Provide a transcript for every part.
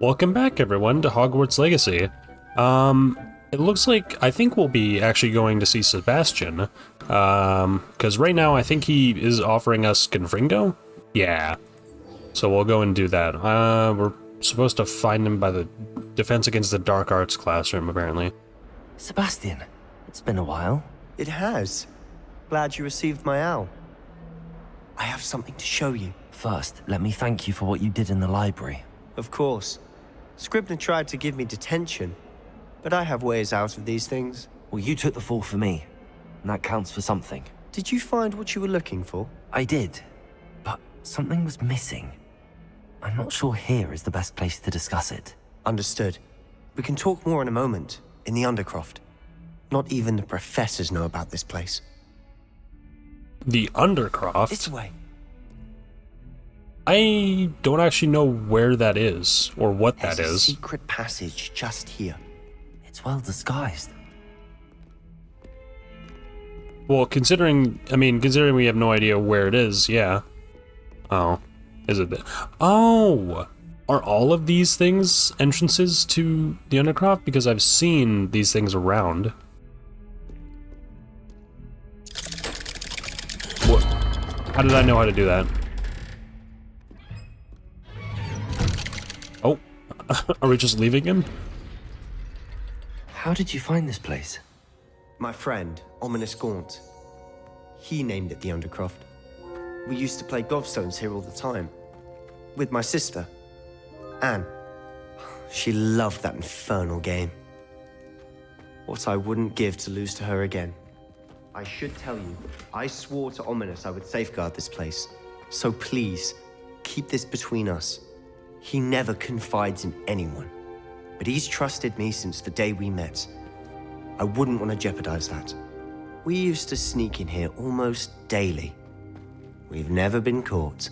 Welcome back, everyone, to Hogwarts Legacy. It looks like I think we'll be actually going to see Sebastian, because right now I think he is offering us Confringo? Yeah. So we'll go and do that. We're supposed to find him by the Defense Against the Dark Arts classroom, apparently. Sebastian, it's been a while. It has. Glad you received my owl. I have something to show you. First, let me thank you for what you did in the library. Of course. Scribner tried to give me detention, but I have ways out of these things. Well, you took the fall for me, and that counts for something. Did you find what you were looking for? I did, but something was missing. I'm not sure here is the best place to discuss it. Understood. We can talk more in a moment, in the Undercroft. Not even the professors know about this place. The Undercroft? This way. I don't actually know where that is, or what There's that a is. secret passage just here. It's well disguised. Well, considering we have no idea where it is, yeah. Oh. Is it Oh! Are all of these things entrances to the Undercroft? Because I've seen these things around. What? How did I know how to do that? Oh. Are we just leaving him? How did you find this place? My friend, Ominous Gaunt. He named it the Undercroft. We used to play gobstones here all the time. With my sister, Anne. She loved that infernal game. What I wouldn't give to lose to her again. I should tell you, I swore to Ominous I would safeguard this place. So please, keep this between us. He never confides in anyone. But he's trusted me since the day we met. I wouldn't want to jeopardize that. We used to sneak in here almost daily. We've never been caught.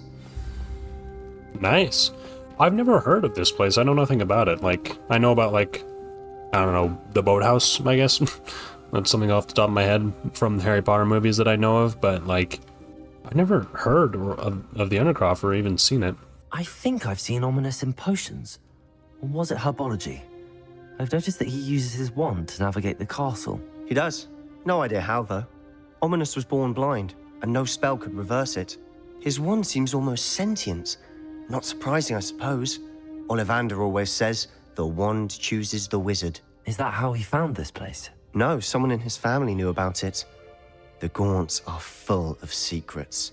Nice. I've never heard of this place. I know nothing about it. Like, I know about, like, I don't know, the boathouse, I guess. That's something off the top of my head from the Harry Potter movies that I know of, but, like, I've never heard of the Undercroft or even seen it. I think I've seen Ominous in potions. Or was it herbology? I've noticed that he uses his wand to navigate the castle. He does. No idea how, though. Ominous was born blind, and no spell could reverse it. His wand seems almost sentient. Not surprising, I suppose. Ollivander always says, the wand chooses the wizard. Is that how he found this place? No, someone in his family knew about it. The Gaunts are full of secrets.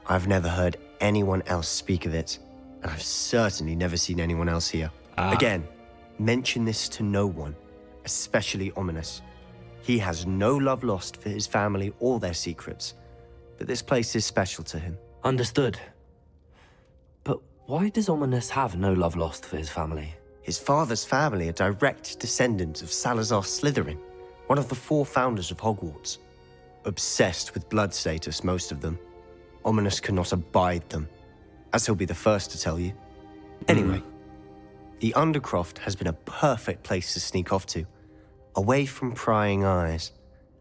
I've never heard anyone else speak of it, and I've certainly never seen anyone else here. Again, mention this to no one, especially Ominous. He has no love lost for his family or their secrets, but this place is special to him. Understood. But why does Ominous have no love lost for his family? His father's family are direct descendants of Salazar Slytherin, one of the 4 founders of Hogwarts. Obsessed with blood status, most of them. Ominous cannot abide them, as he'll be the first to tell you. Anyway, the Undercroft has been a perfect place to sneak off to, away from prying eyes,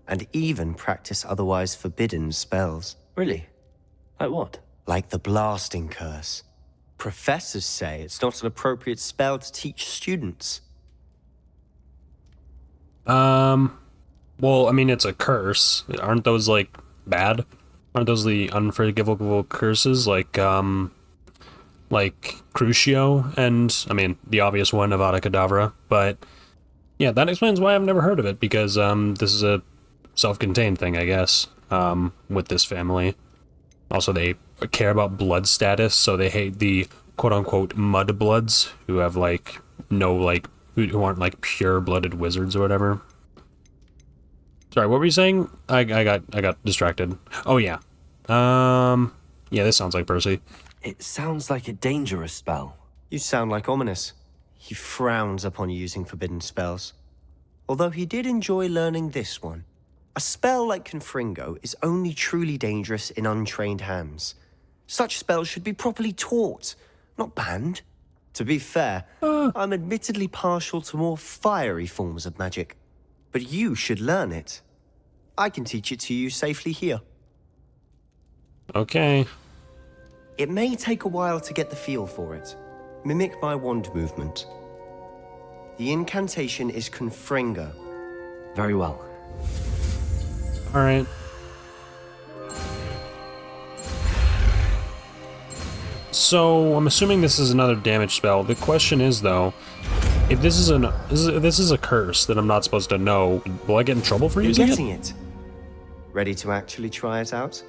and even practice otherwise forbidden spells. Really? Like what? Like the blasting curse. Professors say it's not an appropriate spell to teach students. Well, I mean, it's a curse. Aren't those, like, bad? Aren't those the unforgivable curses, like Crucio and, I mean, the obvious one, Avada Kedavra, but yeah, that explains why I've never heard of it, because, this is a self-contained thing, I guess, with this family. Also, they care about blood status, so they hate the quote-unquote mudbloods, who have, like, no, like, who aren't, like, pure-blooded wizards or whatever. Sorry, what were you saying? I got distracted. Oh, yeah. Yeah, this sounds like Percy. It sounds like a dangerous spell. You sound like Ominous. He frowns upon using forbidden spells. Although he did enjoy learning this one. A spell like Confringo is only truly dangerous in untrained hands. Such spells should be properly taught, not banned. To be fair, I'm admittedly partial to more fiery forms of magic. But you should learn it. I can teach it to you safely here. Okay. It may take a while to get the feel for it, Mimic my wand movement. The incantation is Confringo. Very well. Alright. So, I'm assuming this is another damage spell. The question is, though, if this is a curse that I'm not supposed to know, will I get in trouble for using Getting it? it. Ready to actually try it out?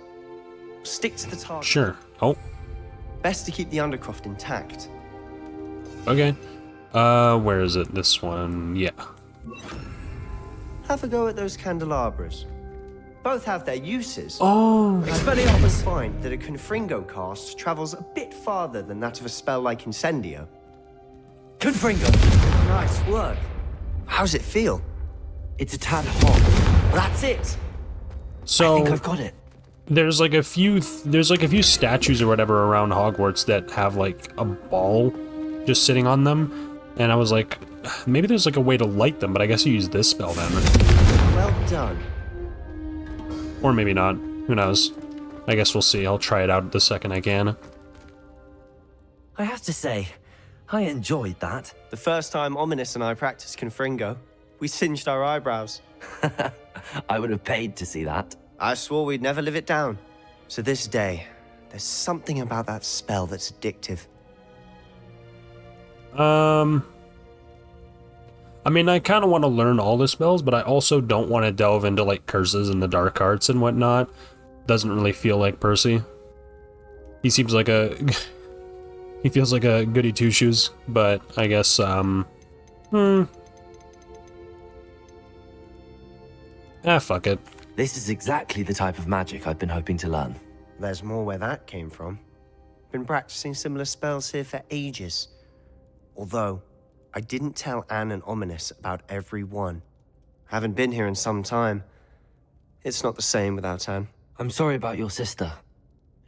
Stick to the target. Sure. Oh, Best to keep the Undercroft intact. okay. Where is it? This one. Yeah. Have a go at those candelabras. Both have their uses. Oh. Expelliarmus find that a Confringo cast travels a bit farther than that of a spell like Incendio. Confringo! Nice work. How's it feel? It's a tad hot. That's it. So I think I've got it. there's like a few statues or whatever around Hogwarts that have like a ball just sitting on them, and I was like, maybe there's like a way to light them, but I guess you use this spell then. Well done. Or maybe not. Who knows? I guess we'll see. I'll try it out the second I can. I have to say, I enjoyed that. The first time Ominous and I practiced Confringo, we singed our eyebrows. I would have paid to see that. I swore we'd never live it down. So this day, there's something about that spell that's addictive. I mean, I kind of want to learn all the spells, but I also don't want to delve into, like, curses and the dark arts and whatnot. Doesn't really feel like Percy. He seems like a... he feels like a goody two-shoes, but I guess, fuck it. This is exactly the type of magic I've been hoping to learn. There's more where that came from. Been practicing similar spells here for ages. Although, I didn't tell Anne and Ominous about every one. Haven't been here in some time. It's not the same without Anne. I'm sorry about your sister.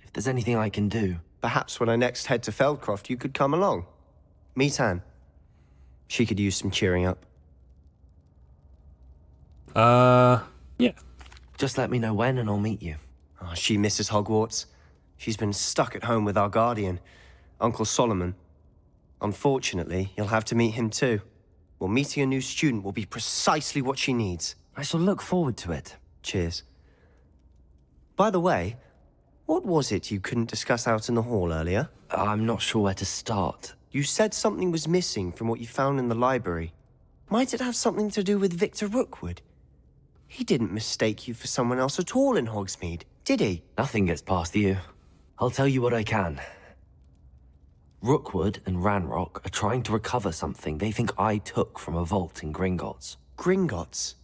If there's anything I can do... Perhaps when I next head to Feldcroft, you could come along. Meet Anne. She could use some cheering up. Yeah. Just let me know when and I'll meet you. Oh, she misses Hogwarts. She's been stuck at home with our guardian, Uncle Solomon. Unfortunately, you'll have to meet him too. Well, meeting a new student will be precisely what she needs. I shall look forward to it. Cheers. By the way, what was it you couldn't discuss out in the hall earlier? I'm not sure where to start. You said something was missing from what you found in the library. Might it have something to do with Victor Rookwood? He didn't mistake you for someone else at all in Hogsmeade, did he? Nothing gets past you. I'll tell you what I can. Rookwood and Ranrock are trying to recover something they think I took from a vault in Gringotts. Gringotts?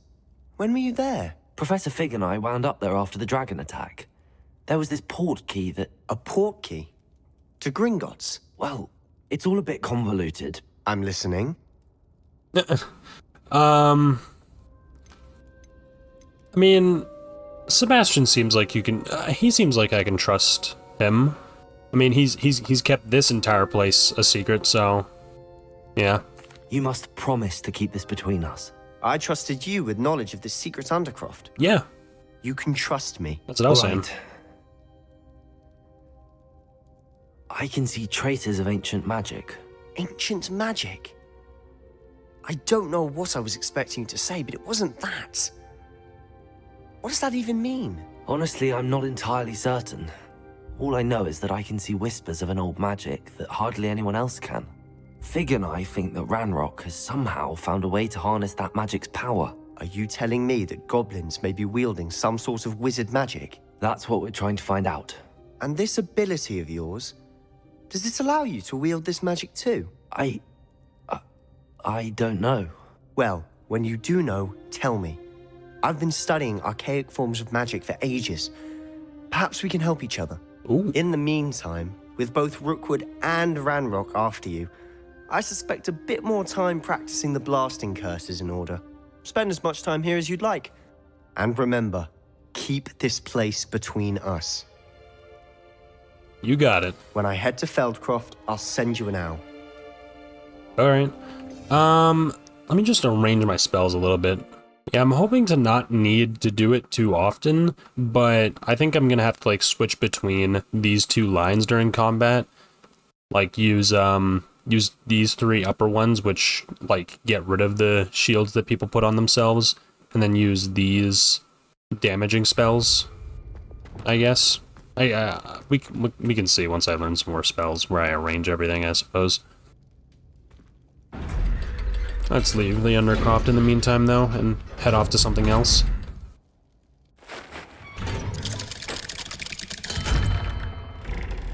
When were you there? Professor Fig and I wound up there after the dragon attack. There was this port key that... A port key? To Gringotts? Well, it's all a bit convoluted. I'm listening. I mean, Sebastian seems like you can... he seems like I can trust him. I mean, he's kept this entire place a secret, so... yeah. You must promise to keep this between us. I trusted you with knowledge of this secret Undercroft. Yeah, You can trust me. that's what I was saying. Right. I can see traces of ancient magic. Ancient magic? I don't know what I was expecting to say, but it wasn't that. What does that even mean? Honestly, I'm not entirely certain. All I know is that I can see whispers of an old magic that hardly anyone else can. Fig and I think that Ranrock has somehow found a way to harness that magic's power. Are you telling me that goblins may be wielding some sort of wizard magic? That's what we're trying to find out. And this ability of yours, does it allow you to wield this magic too? I don't know. Well, when you do know, tell me. I've been studying archaic forms of magic for ages. Perhaps we can help each other. Ooh. In the meantime, with both Rookwood and Ranrock after you, I suspect a bit more time practicing the blasting curses in order. Spend as much time here as you'd like. And remember, keep this place between us. You got it. When I head to Feldcroft, I'll send you an owl. Alright. Let me just arrange my spells a little bit. Yeah, I'm hoping to not need to do it too often, but I think I'm gonna have to, like, switch between these two lines during combat. Like, use, use these 3 upper ones, which, like, get rid of the shields that people put on themselves, and then use these damaging spells, I guess. We can see once I learn some more spells where I arrange everything, I suppose. Let's leave the Undercroft in the meantime, though, and head off to something else.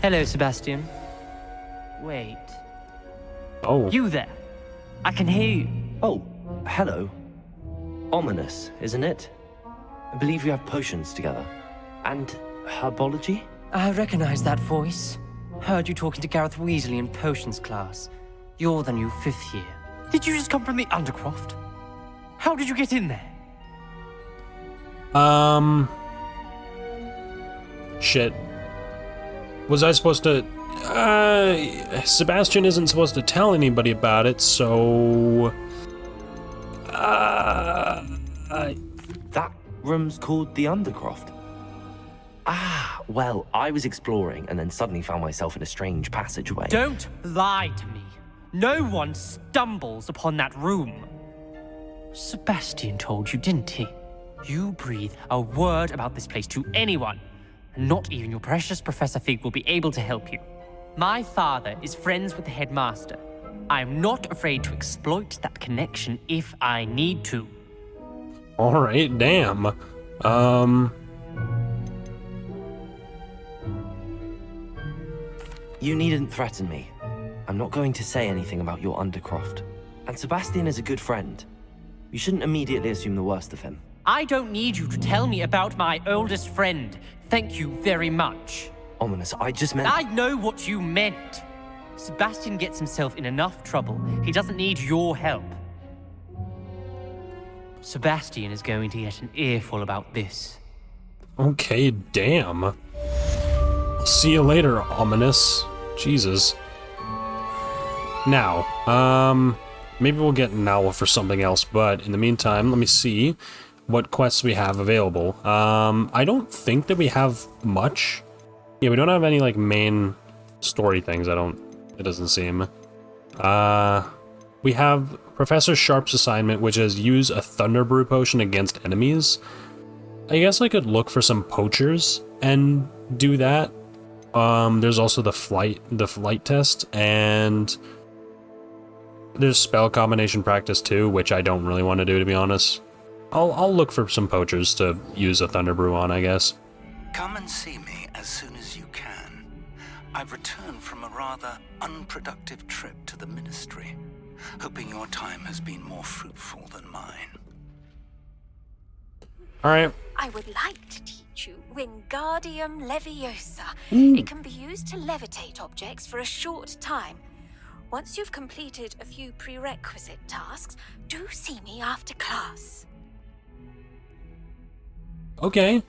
Hello, Sebastian. Wait. Oh. You there? I can hear you. Oh, hello. Ominous, isn't it? I believe we have potions together. And herbology? I recognize that voice. Heard you talking to Gareth Weasley in potions class. You're the new 5th year. Did you just come from the Undercroft? How did you get in there? Shit. Was I supposed to... Sebastian isn't supposed to tell anybody about it, so... That room's called the Undercroft. Ah, well, I was exploring and then suddenly found myself in a strange passageway. Don't lie to me. No one stumbles upon that room. Sebastian told you, didn't he? You breathe a word about this place to anyone, and not even your precious Professor Fig will be able to help you. My father is friends with the headmaster. I'm not afraid to exploit that connection if I need to. Alright, damn. You needn't threaten me. I'm not going to say anything about your Undercroft. And Sebastian is a good friend. You shouldn't immediately assume the worst of him. I don't need you to tell me about my oldest friend. Thank you very much. Ominous, I just meant... I know what you meant. Sebastian gets himself in enough trouble. He doesn't need your help. Sebastian is going to get an earful about this. Okay, damn. See you later, Ominous. Jesus. Now, maybe we'll get an owl for something else, but in the meantime, let me see what quests we have available. I don't think that we have much. Yeah, we don't have any, like, main story things, it doesn't seem. We have Professor Sharp's assignment, which is use a Thunder Brew potion against enemies. I guess I could look for some poachers and do that. There's also the flight test, and there's spell combination practice too, which I don't really want to do, to be honest. I'll look for some poachers to use a Thunder Brew on, I guess. Come and see me as soon as you can. I've returned from a rather unproductive trip to the Ministry, hoping your time has been more fruitful than mine. Alright. I would like to teach you Wingardium Leviosa. It can be used to levitate objects for a short time. Once you've completed a few prerequisite tasks, do see me after class. Okay.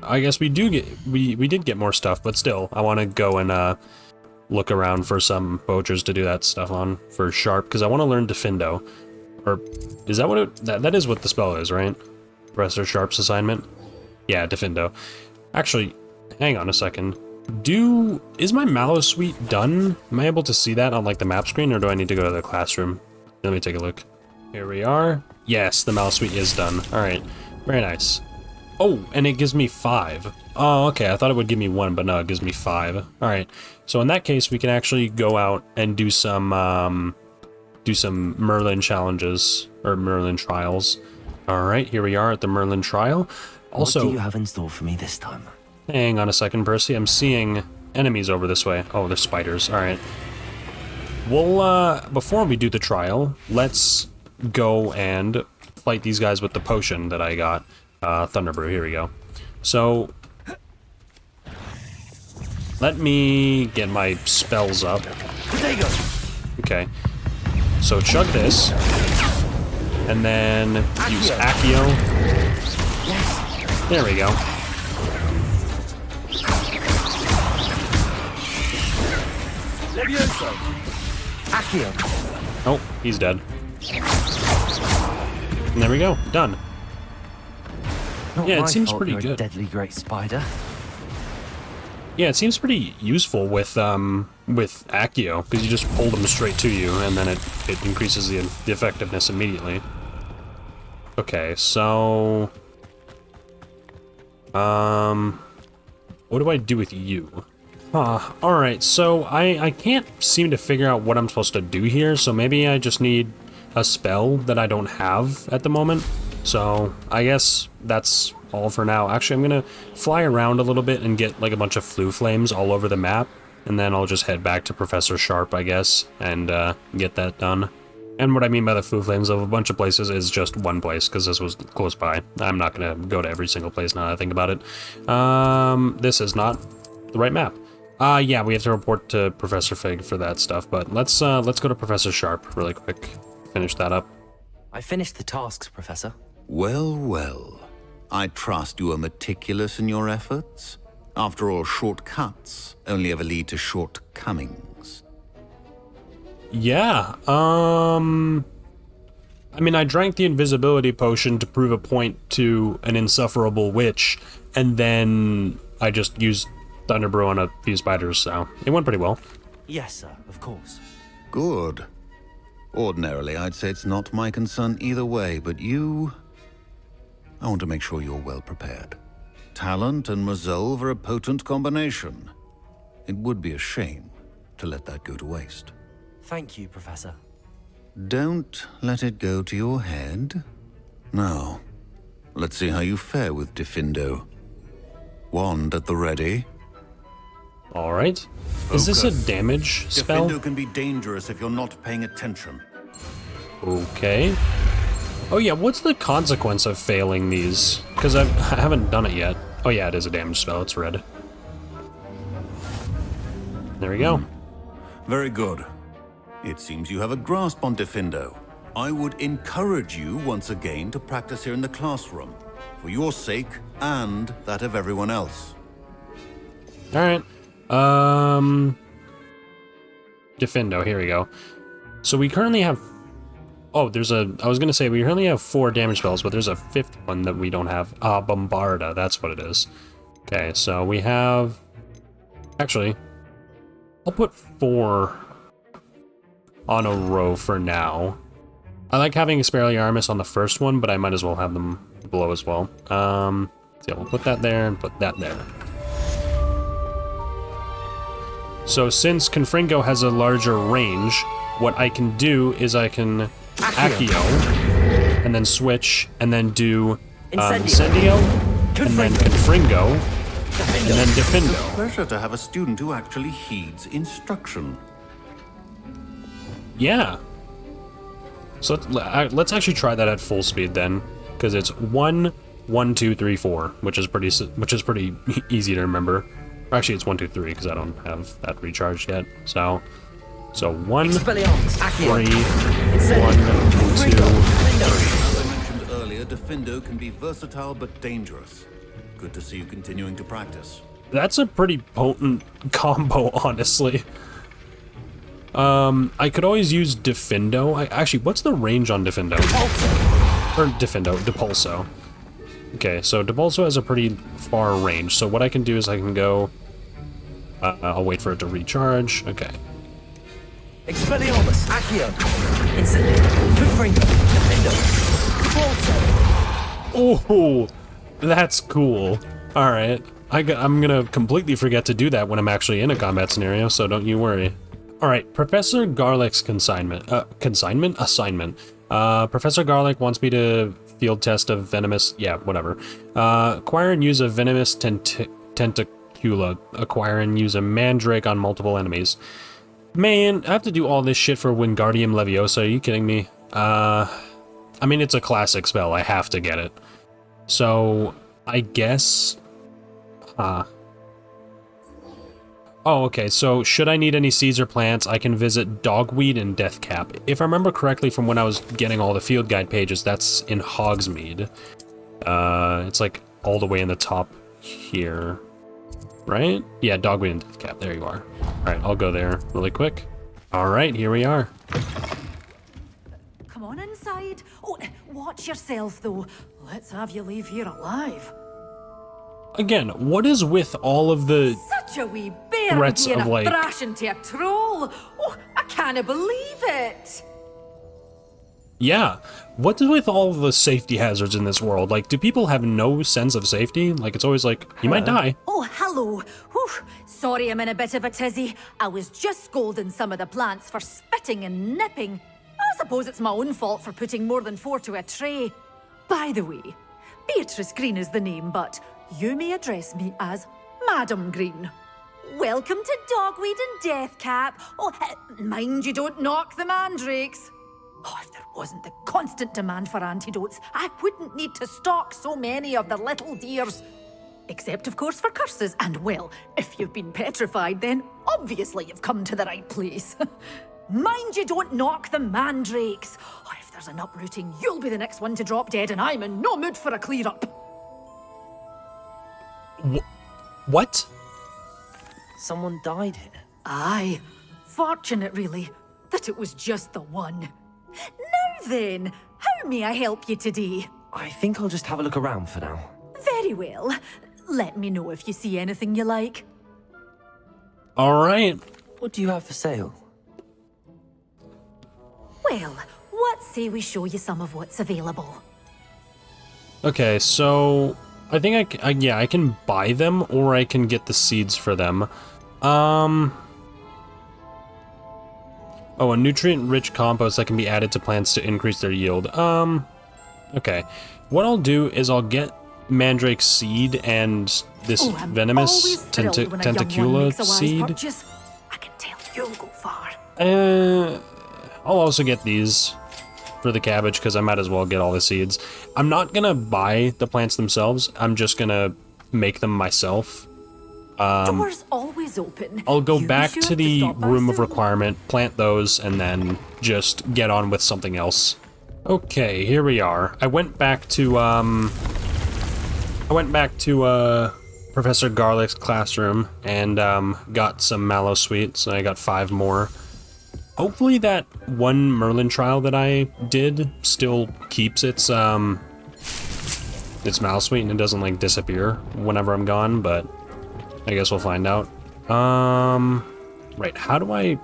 I guess we did get more stuff, but still, I want to go and look around for some poachers to do that stuff on for Sharp, because I want to learn Diffindo. Or is that what that is what the spell is, right? Professor Sharp's assignment? Yeah, Diffindo. Actually, hang on a second. Is my Mallow Suite done? Am I able to see that on, like, the map screen, or do I need to go to the classroom? Let me take a look. Here we are. Yes, the Mallow Suite is done. Alright, very nice. Oh, and it gives me 5. Oh, okay, I thought it would give me 1, but no, it gives me 5. Alright, so in that case, we can actually go out and do some Merlin challenges, or Merlin trials. Alright, here we are at the Merlin trial. Also, what do you have in store for me this time? Hang on a second, Percy. I'm seeing enemies over this way. Oh, they're spiders. Alright. Well, before we do the trial, let's go and fight these guys with the potion that I got. Thunder Brew, here we go. So, let me get my spells up. Okay. So chug this, and then use Accio. There we go. Levioso! Accio! Oh, he's dead. And there we go, done. Not Yeah, it my seems fault pretty you're good. A deadly great spider. Yeah, it seems pretty useful with Accio, because you just pull them straight to you, and then it increases the effectiveness immediately. Okay, so... what do I do with you? Alright, so I can't seem to figure out what I'm supposed to do here, so maybe I just need a spell that I don't have at the moment. So, I guess that's all for now. Actually, I'm gonna fly around a little bit and get like a bunch of flu flames all over the map, and then I'll just head back to Professor Sharp, I guess, and get that done. And what I mean by the flu flames of a bunch of places is just one place, because this was close by. I'm not gonna go to every single place now that I think about it. This is not the right map. Yeah, we have to report to Professor Fig for that stuff, but let's go to Professor Sharp really quick. Finish that up. I finished the tasks, Professor. Well, well. I trust you are meticulous in your efforts. After all, shortcuts only ever lead to shortcomings. Yeah, I mean, I drank the invisibility potion to prove a point to an insufferable witch, and then I just used Thunderbrew on a few spiders, so it went pretty well. Yes, sir, of course. Good. Ordinarily, I'd say it's not my concern either way, but I want to make sure you're well prepared. Talent and resolve are a potent combination. It would be a shame to let that go to waste. Thank you, Professor. Don't let it go to your head. Now, let's see how you fare with Diffindo. Wand at the ready. Alright. Is this a damage spell? Diffindo can be dangerous if you're not paying attention. Okay. Oh yeah, what's the consequence of failing these? Because I haven't done it yet. Oh yeah, it is a damage spell, it's red. There we go. Very good. It seems you have a grasp on Diffindo. I would encourage you once again to practice here in the classroom, for your sake and that of everyone else. Alright. Diffindo, here we go. So we currently have... Oh, I was gonna say, we currently have 4 damage spells, but there's a 5th one that we don't have. Bombarda, that's what it is. Okay, so we have... Actually, I'll put 4 on a row for now. I like having Expelliarmus on the first one, but I might as well have them below as well. So yeah, we'll put that there and put that there. So since Confringo has a larger range, what I can do is I can Accio, and then switch, and then do Incendio, and then Confringo, and then Diffindo. Pleasure to have a student who actually heeds instruction. Yeah. So let's actually try that at full speed then, because it's 1, 1, 2, 3, 4, which is pretty easy to remember. Actually, it's 1, 2, 3 because I don't have that recharged yet. So 1, 3, 1, 2, 3. As I mentioned earlier, Diffindo can be versatile but dangerous. Good to see you continuing to practice. That's a pretty potent combo, honestly. I could always use Diffindo. Actually, what's the range on Diffindo? Or Depulso. Okay, so Depulso has a pretty far range, so what I can do is I can go... I'll wait for it to recharge. Okay. Expelliarmus, Accio, Incendio, Confringo, Diffindo, Depulso. Oh, that's cool. Alright. I'm gonna completely forget to do that when I'm actually in a combat scenario, so don't you worry. Alright, Professor Garlick's assignment. Professor Garlick wants me to field test a venomous... Yeah, whatever. Acquire and use a venomous tentacula. Acquire and use a mandrake on multiple enemies. Man, I have to do all this shit for Wingardium Leviosa, are you kidding me? I mean, it's a classic spell, I have to get it. So, I guess... Oh, okay, so should I need any seeds or plants, I can visit Dogweed and Deathcap. If I remember correctly from when I was getting all the field guide pages, that's in Hogsmeade. It's like all the way in the top here, right? Yeah, Dogweed and Deathcap, there you are. Alright, I'll go there really quick. Alright, here we are. Come on inside. Oh, watch yourself though. Let's have you leave here alive. Again, what is with all of the Such a wee bear threats being of, a like... thrash into a troll. Oh, I can't believe it. Yeah. What's with all the safety hazards in this world? Like, do people have no sense of safety? Like, it's always like, you might die. Oh, hello. Whew. Sorry I'm in a bit of a tizzy. I was just scolding some of the plants for spitting and nipping. I suppose it's my own fault for putting more than 4 to a tray. By the way, Beatrice Green is the name, but you may address me as Madam Green. Welcome to Dogweed and Deathcap. Oh, mind you don't knock the mandrakes. Oh, if there wasn't the constant demand for antidotes, I wouldn't need to stock so many of the little dears. Except, of course, for curses. And, well, if you've been petrified, then obviously you've come to the right place. Mind you don't knock the mandrakes. Oh, if there's an uprooting, you'll be the next one to drop dead, and I'm in no mood for a clear-up. What? Someone died here. Aye. Fortunate, really, that it was just the one. Now then, how may I help you today? I think I'll just have a look around for now. Very well. Let me know if you see anything you like. All right. What do you have for sale? Well, what say we show you some of what's available? Okay, so I think I can buy them or I can get the seeds for them. Oh, a nutrient-rich compost that can be added to plants to increase their yield. Okay. What I'll do is I'll get Mandrake seed and this venomous tentacula seed. Purchase. I can tell you'll go far. I'll also get these for the cabbage because I might as well get all the seeds. I'm not gonna buy the plants themselves. I'm just gonna make them myself. Doors always open. I'll go You back be sure to the stop by room of soon. requirement, plant those, and then just get on with something else. Okay, here we are. I went back to Professor Garlick's classroom and got some mallow sweet, so I got 5 more. Hopefully that one Merlin trial that I did still keeps its mallow sweet and it doesn't like disappear whenever I'm gone, but I guess we'll find out. Right, how do I...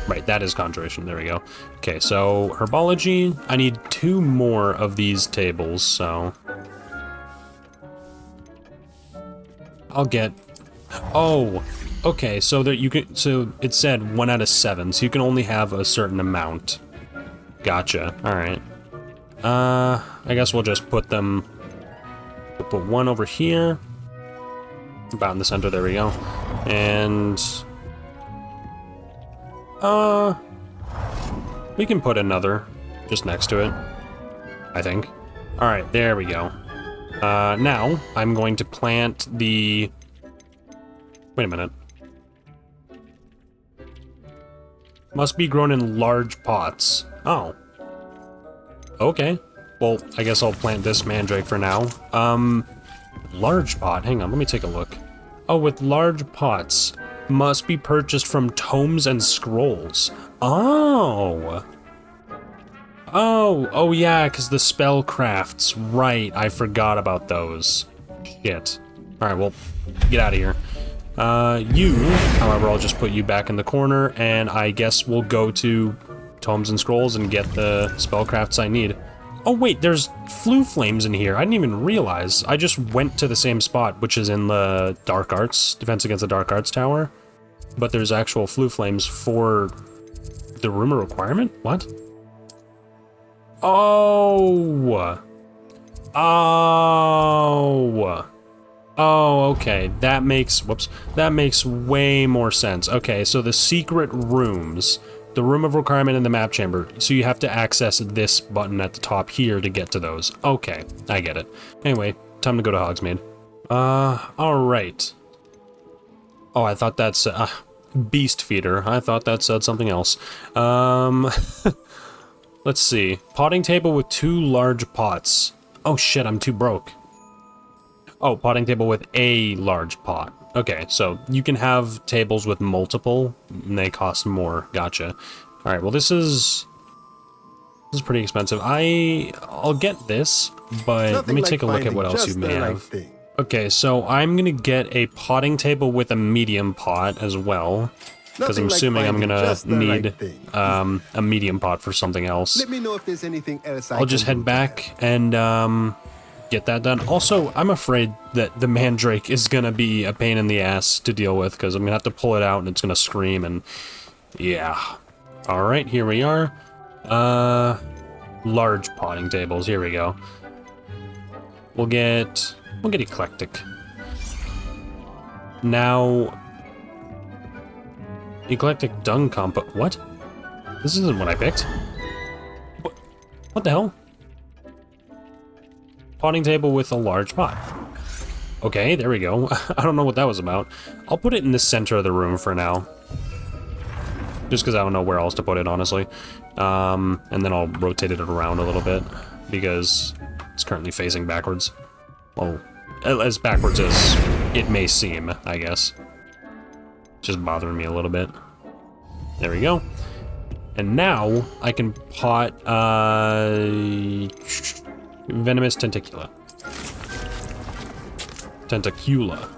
Right, that is conjuration, there we go. Okay, so herbology, I need 2 more of these tables, so... I'll get... Oh, okay, so that you can... So it said 1 out of 7, so you can only have a certain amount. Gotcha, alright. I guess we'll just put them... We'll put 1 over here. About in the center, there we go. And... we can put another just next to it, I think. Alright, there we go. Now, I'm going to plant the... Wait a minute. Must be grown in large pots. Oh. Okay. Well, I guess I'll plant this mandrake for now. Large pot? Hang on, let me take a look. Oh, with large pots. Must be purchased from tomes and scrolls. Oh. Oh yeah, because the spell crafts. Right, I forgot about those. Shit. Alright, well, get out of here. You, however, I'll just put you back in the corner, and I guess we'll go to tomes and scrolls and get the spellcrafts I need. Oh wait, there's flue flames in here. I didn't even realize. I just went to the same spot, which is in the Dark Arts, Defense Against the Dark Arts Tower. But there's actual flue flames for the rumor requirement? What? Oh! Oh! Oh, okay. That makes... Whoops. That makes way more sense. Okay, so the secret rooms... The room of requirement in the map chamber. So you have to access this button at the top here to get to those. Okay, I get it. Anyway, time to go to Hogsmeade. Alright. Oh, I thought that's... Beast Feeder. I thought that said something else. Let's see. Potting table with 2 large pots. Oh shit, I'm too broke. Oh, potting table with a large pot. Okay, so you can have tables with multiple, and they cost more. Gotcha. All right, well, this is pretty expensive. I'll get this, but let me take a look at what else you may have. Okay, so I'm gonna get a potting table with a medium pot as well. Because I'm Nothing like assuming I'm finding gonna just the right need thing. a medium pot for something else. Let me know if there's anything else I'll just head back and get that done. Also, I'm afraid that the mandrake is gonna be a pain in the ass to deal with because I'm gonna have to pull it out and it's gonna scream and yeah. All right, here we are. Large potting tables. Here we go. We'll get eclectic. Now, eclectic dung compost. What? This isn't what I picked. What the hell? Potting table with a large pot. Okay, there we go. I don't know what that was about. I'll put it in the center of the room for now. Just because I don't know where else to put it, honestly. And then I'll rotate it around a little bit, because it's currently facing backwards. Well, as backwards as it may seem, I guess. Just bothering me a little bit. There we go. And now I can pot venomous tentacula. Tentacula.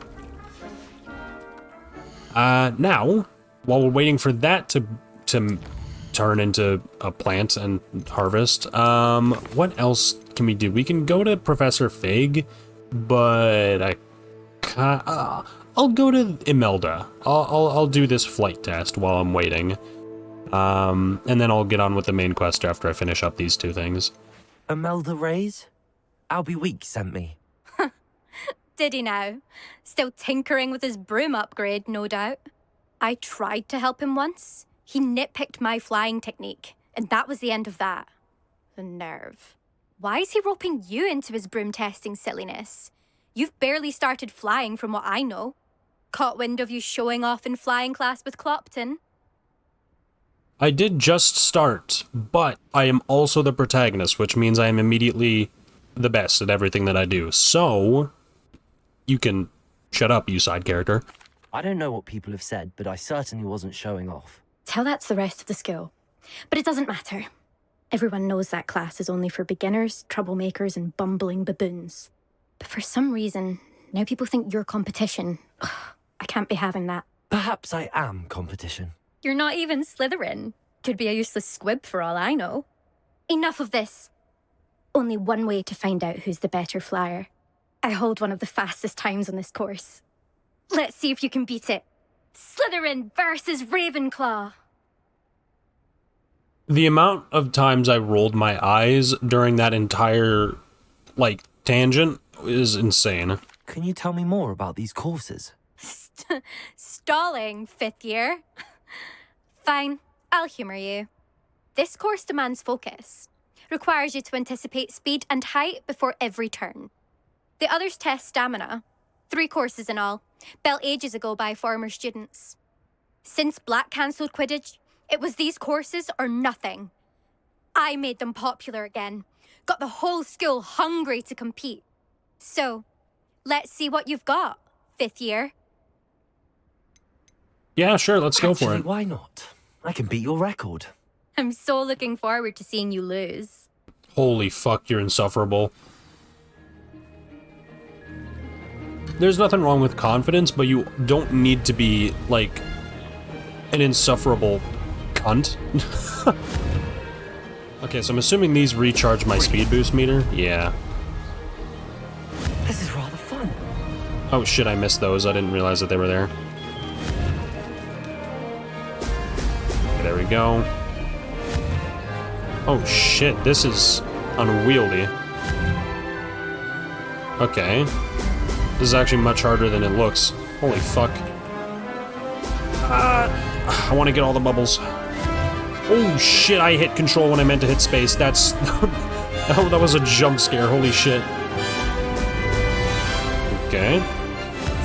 Now, while we're waiting for that to turn into a plant and harvest, what else can we do? We can go to Professor Fig, but I can't. I'll go to Imelda. I'll do this flight test while I'm waiting. And then I'll get on with the main quest after I finish up these two things. Imelda Rays? Albie Week sent me. Did he now? Still tinkering with his broom upgrade, no doubt. I tried to help him once. He nitpicked my flying technique, and that was the end of that. The nerve. Why is he roping you into his broom testing silliness? You've barely started flying from what I know. Caught wind of you showing off in flying class with Clopton. I did just start, but I am also the protagonist, which means I am immediately the best at everything that I do. So, you can shut up, you side character. I don't know what people have said, but I certainly wasn't showing off. Tell that to the rest of the school. But it doesn't matter. Everyone knows that class is only for beginners, troublemakers, and bumbling baboons. But for some reason, now people think you're competition. Ugh, I can't be having that. Perhaps I am competition. You're not even Slytherin. Could be a useless squib for all I know. Enough of this. Only one way to find out who's the better flyer. I hold one of the fastest times on this course. Let's see if you can beat it. Slytherin versus Ravenclaw. The amount of times I rolled my eyes during that entire, tangent is insane. Can you tell me more about these courses? Stalling, 5th year. Fine, I'll humour you. This course demands focus. Requires you to anticipate speed and height before every turn. The others test stamina. 3 courses in all, built ages ago by former students. Since Black cancelled Quidditch, it was these courses or nothing. I made them popular again. Got the whole school hungry to compete. So, let's see what you've got, 5th year. Yeah, sure, let's go for Actually, it. why not? I can beat your record. I'm so looking forward to seeing you lose. Holy fuck, you're insufferable. There's nothing wrong with confidence, but you don't need to be, an insufferable cunt. Okay, so I'm assuming these recharge my speed boost meter? Yeah. This is rather fun. Oh shit, I missed those. I didn't realize that they were there. Okay, there we go. Oh shit, this is unwieldy. Okay. This is actually much harder than it looks. Holy fuck. I want to get all the bubbles. Oh shit, I hit control when I meant to hit space. That's... oh, that was a jump scare. Holy shit. Okay.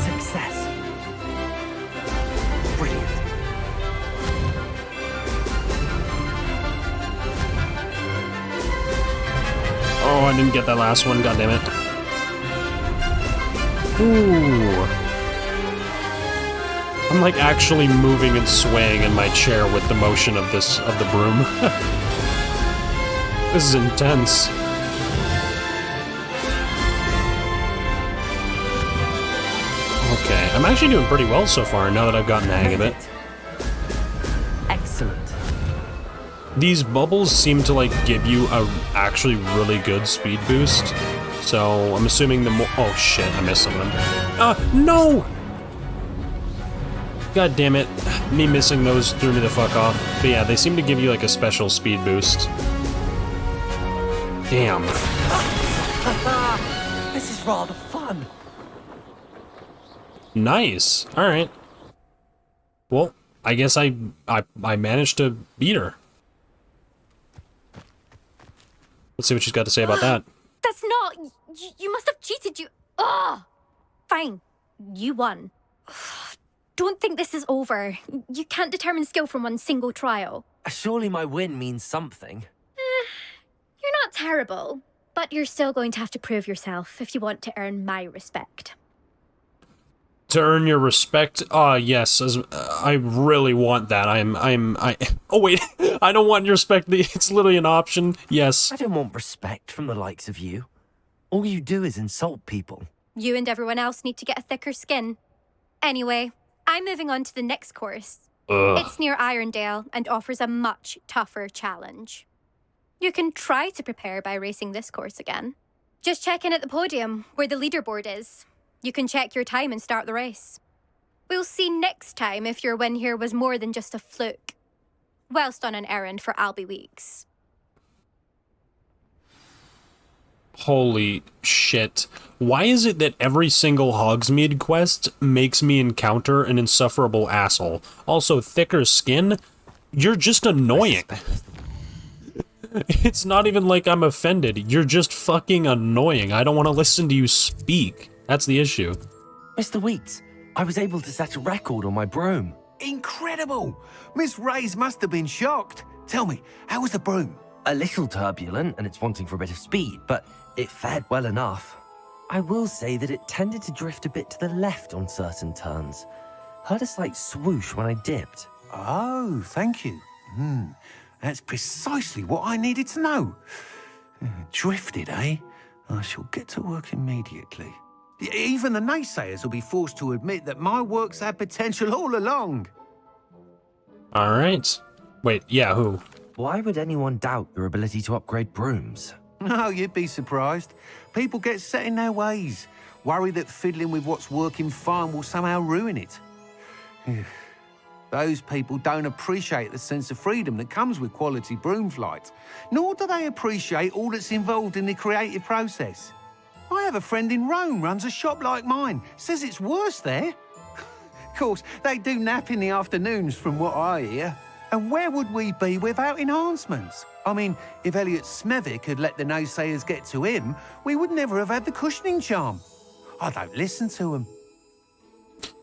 Success. Brilliant. Oh, I didn't get that last one. God damn it. Ooh. I'm actually moving and swaying in my chair with the motion of the broom. This is intense. Okay, I'm actually doing pretty well so far now that I've gotten the hang of it. Excellent. These bubbles seem to like give you a actually really good speed boost. So I'm assuming the more— oh shit, I missed some of them. No! God damn it. Me missing those threw me the fuck off. But yeah, they seem to give you like a special speed boost. Damn. This is rather fun. Nice. Alright. Well, I guess I managed to beat her. Let's see what she's got to say about that. That's not. You must have cheated. Fine. You won. Don't think this is over. You can't determine skill from one single trial. Surely my win means something. You're not terrible, but you're still going to have to prove yourself if you want to earn my respect. To earn your respect? Yes, I really want that. Oh wait, I don't want your respect. It's literally an option. Yes. I don't want respect from the likes of you. All you do is insult people. You and everyone else need to get a thicker skin. Anyway, I'm moving on to the next course. Ugh. It's near Irondale and offers a much tougher challenge. You can try to prepare by racing this course again. Just check in at the podium, where the leaderboard is. You can check your time and start the race. We'll see next time if your win here was more than just a fluke. Whilst on an errand for Albie Weeks. Holy shit. Why is it that every single Hogsmeade quest makes me encounter an insufferable asshole? Also, thicker skin? You're just annoying. It's not even like I'm offended. You're just fucking annoying. I don't want to listen to you speak. That's the issue. Mr. Weeks, I was able to set a record on my broom. Incredible! Miss Reyes must have been shocked. Tell me, how was the broom? A little turbulent, and it's wanting for a bit of speed, but it fared well enough. I will say that it tended to drift a bit to the left on certain turns. Heard a slight swoosh when I dipped. Oh, thank you. That's precisely what I needed to know. Drifted, eh? I shall get to work immediately. Even the naysayers will be forced to admit that my work's had potential all along. Alright. Wait, yeah, who? Why would anyone doubt your ability to upgrade brooms? Oh, you'd be surprised. People get set in their ways, worry that fiddling with what's working fine will somehow ruin it. Those people don't appreciate the sense of freedom that comes with quality broom flight, nor do they appreciate all that's involved in the creative process. I have a friend in Rome runs a shop like mine, says it's worse there. Of course, they do nap in the afternoons from what I hear. And where would we be without enhancements? I mean, if Elliot Smethwick had let the naysayers get to him, we would never have had the cushioning charm. I don't listen to him.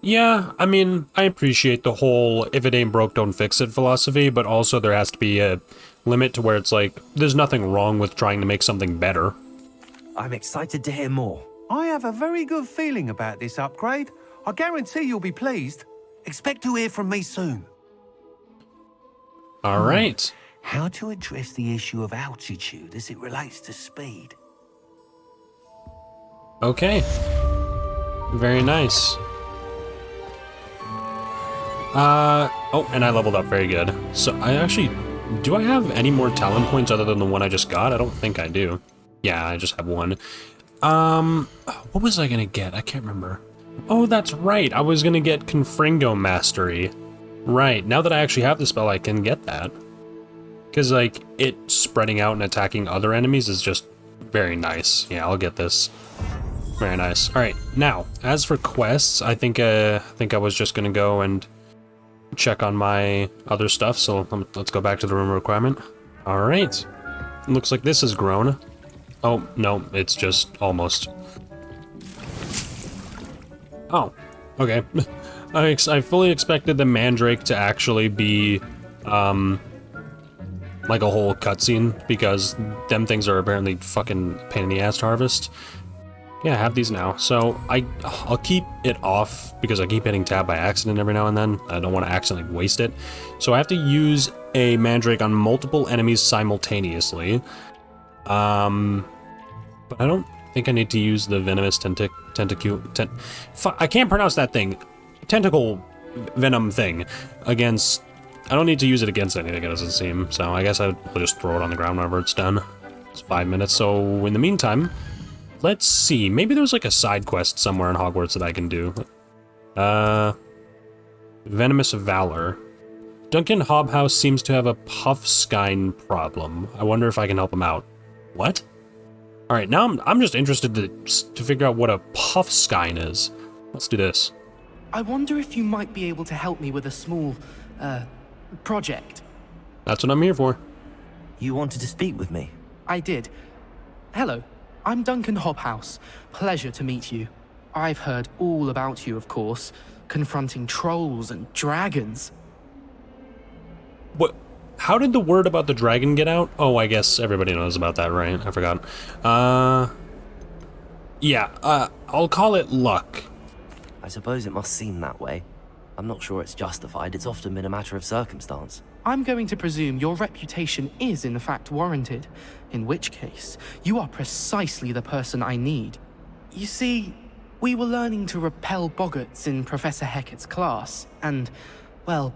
Yeah, I mean, I appreciate the whole if it ain't broke, don't fix it philosophy, but also there has to be a limit to where it's like, there's nothing wrong with trying to make something better. I'm excited to hear more. I have a very good feeling about this upgrade. I guarantee you'll be pleased. Expect to hear from me soon. Alright. How to address the issue of altitude as it relates to speed. Okay. Very nice. Oh, and I leveled up very good. So I actually, do I have any more talent points other than the one I just got? I don't think I do. Yeah, I just have one. What was I gonna get? I can't remember. Oh, that's right. I was gonna get Confringo Mastery. Right, now that I actually have the spell, I can get that. Because, like, it spreading out and attacking other enemies is just very nice. Yeah, I'll get this. Very nice. Alright, now, as for quests, I think I was just gonna go and check on my other stuff, so let's go back to the room requirement. Alright. Looks like this has grown. Oh, no, it's just almost. Oh, okay. I fully expected the Mandrake to actually be, like a whole cutscene, because them things are apparently fucking pain in the ass to harvest. Yeah, I have these now. So I'll keep it off because I keep hitting tab by accident every now and then. I don't want to accidentally waste it. So I have to use a Mandrake on multiple enemies simultaneously. But I don't I think I need to use the venomous I can't pronounce that thing. Tentacle venom thing against... I don't need to use it against anything, it doesn't seem. So I guess I'll just throw it on the ground whenever it's done. It's 5 minutes, so in the meantime, let's see. Maybe there's like a side quest somewhere in Hogwarts that I can do. Venomous Valor. Duncan Hobhouse seems to have a Puffskein problem. I wonder if I can help him out. What? Alright, now I'm just interested to figure out what a Puffskein is. Let's do this. I wonder if you might be able to help me with a small, project. That's what I'm here for. You wanted to speak with me? I did. Hello, I'm Duncan Hobhouse. Pleasure to meet you. I've heard all about you, of course, confronting trolls and dragons. What? How did the word about the dragon get out? Oh, I guess everybody knows about that, right? I forgot. Yeah, I'll call it luck. I suppose it must seem that way. I'm not sure it's justified. It's often been a matter of circumstance. I'm going to presume your reputation is in fact warranted, in which case, you are precisely the person I need. You see, we were learning to repel boggarts in Professor Hecat's class, and, well,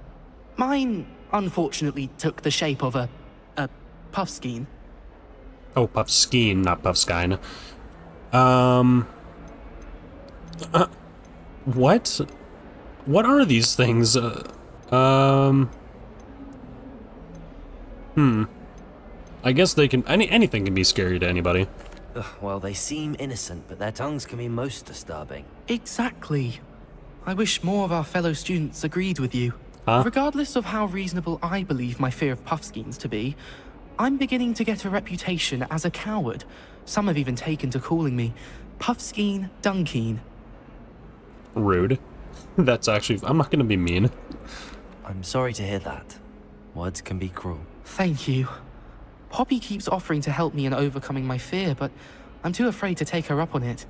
mine unfortunately took the shape of a Puffskein. Oh, Puffskein, not Puffskein. What? What are these things? I guess they can... anything can be scary to anybody. Well, they seem innocent, but their tongues can be most disturbing. Exactly. I wish more of our fellow students agreed with you. Huh? Regardless of how reasonable I believe my fear of Puffskeins to be, I'm beginning to get a reputation as a coward. Some have even taken to calling me Puffskein Dunkeen. Rude. That's actually... I'm not gonna be mean. I'm sorry to hear that. Words can be cruel. Thank you. Poppy keeps offering to help me in overcoming my fear, but I'm too afraid to take her up on it.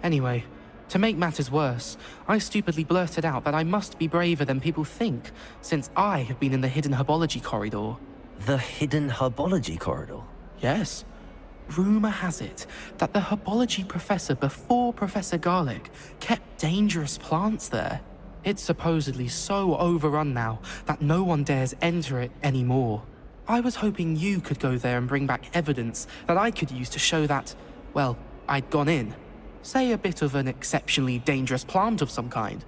Anyway, to make matters worse, I stupidly blurted out that I must be braver than people think, since I have been in the hidden herbology corridor. The hidden herbology corridor? Yes. Rumor has it that the herbology professor before Professor Garlic kept dangerous plants there. It's supposedly so overrun now that no one dares enter it anymore. I was hoping you could go there and bring back evidence that I could use to show that, well, I'd gone in. Say a bit of an exceptionally dangerous plant of some kind.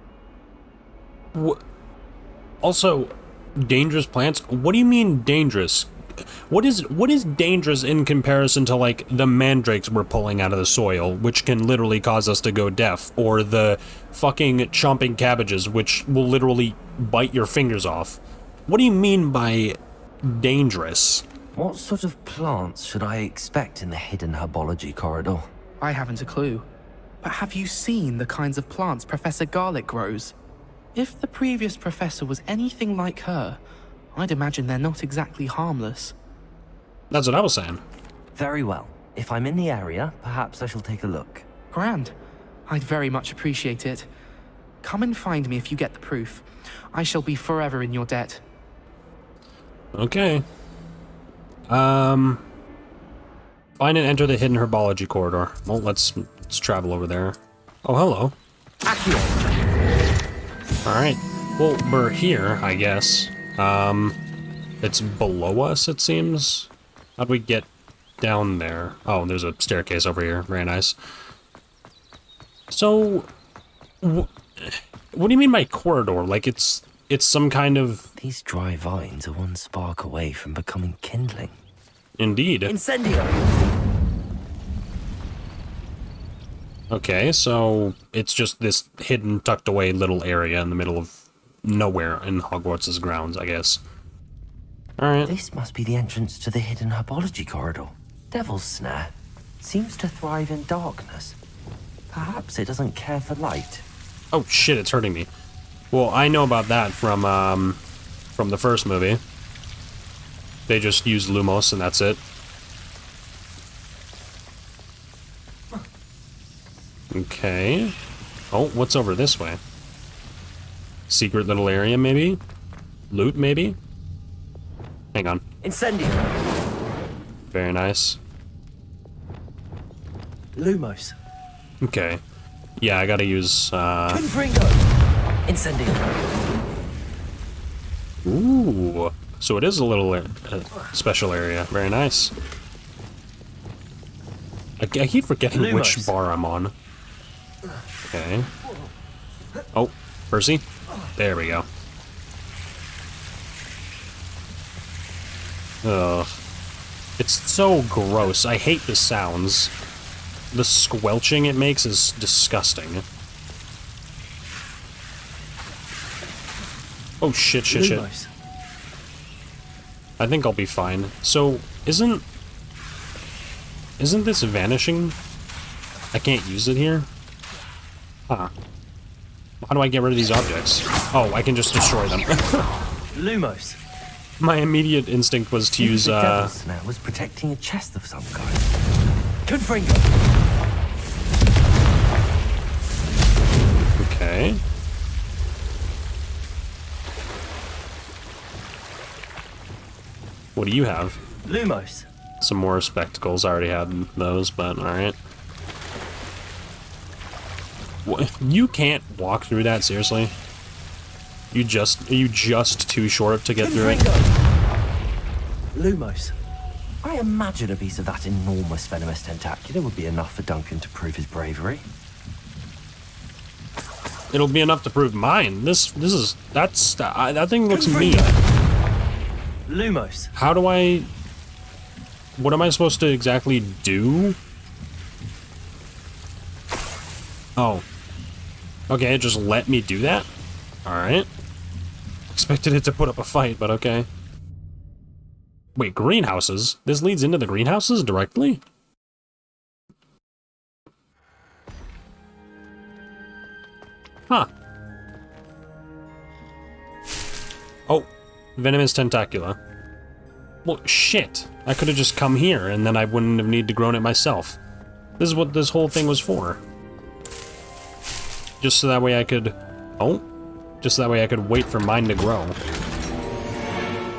Also, dangerous plants? What do you mean dangerous? What is dangerous in comparison to, like, the mandrakes we're pulling out of the soil, which can literally cause us to go deaf, or the fucking chomping cabbages, which will literally bite your fingers off? What do you mean by dangerous? What sort of plants should I expect in the hidden herbology corridor? I haven't a clue. But have you seen the kinds of plants Professor Garlic grows? If the previous professor was anything like her, I'd imagine they're not exactly harmless. That's what I was saying. Very well. If I'm in the area, perhaps I shall take a look. Grand. I'd very much appreciate it. Come and find me if you get the proof. I shall be forever in your debt. Okay. Find and enter the hidden herbology corridor. Well, let's travel over there. Oh, hello. Alright. Well, we're here, I guess. It's below us, it seems. How'd we get down there? Oh, there's a staircase over here. Very nice. So, what do you mean by corridor? Like, it's some kind of... These dry vines are one spark away from becoming kindling. Indeed. Incendio! Okay, so it's just this hidden, tucked away little area in the middle of nowhere in Hogwarts' grounds, I guess. Alright. This must be the entrance to the hidden herbology corridor. Devil's Snare. Seems to thrive in darkness. Perhaps it doesn't care for light. Oh shit, it's hurting me. Well, I know about that from the first movie. They just use Lumos and that's it. Okay. Oh, what's over this way? Secret little area, maybe? Loot, maybe? Hang on. Incendio! Very nice. Lumos. Okay. Yeah, I gotta use, Confringo. Incendio. Ooh. So it is a little special area. Very nice. I keep forgetting which Lumos. bar I'm on. Okay. Oh, Percy? There we go. Ugh. It's so gross. I hate the sounds. The squelching it makes is disgusting. Oh shit, shit, shit. Lumos. I think I'll be fine. So, isn't this vanishing? I can't use it here? Huh. How do I get rid of these objects? Oh, I can just destroy them. Lumos. My immediate instinct was to use, The devil's snare was protecting a chest of some kind. Confringo. Okay. What do you have? Lumos. Some more spectacles. I already had those, but alright. You can't walk through that, seriously? Are you just too short to get through it? Lumos. I imagine a piece of that enormous venomous tentacular would be enough for Duncan to prove his bravery. It'll be enough to prove mine. That thing looks mean. Lumos. How do I... What am I supposed to exactly do? Oh. Okay, just let me do that? Alright. Expected it to put up a fight, but okay. Wait, greenhouses? This leads into the greenhouses directly? Huh. Oh. Venomous tentacula. Well, shit. I could have just come here, and then I wouldn't have needed to grown it myself. This is what this whole thing was for. Just so that way I could... Oh? Just so that way I could wait for mine to grow.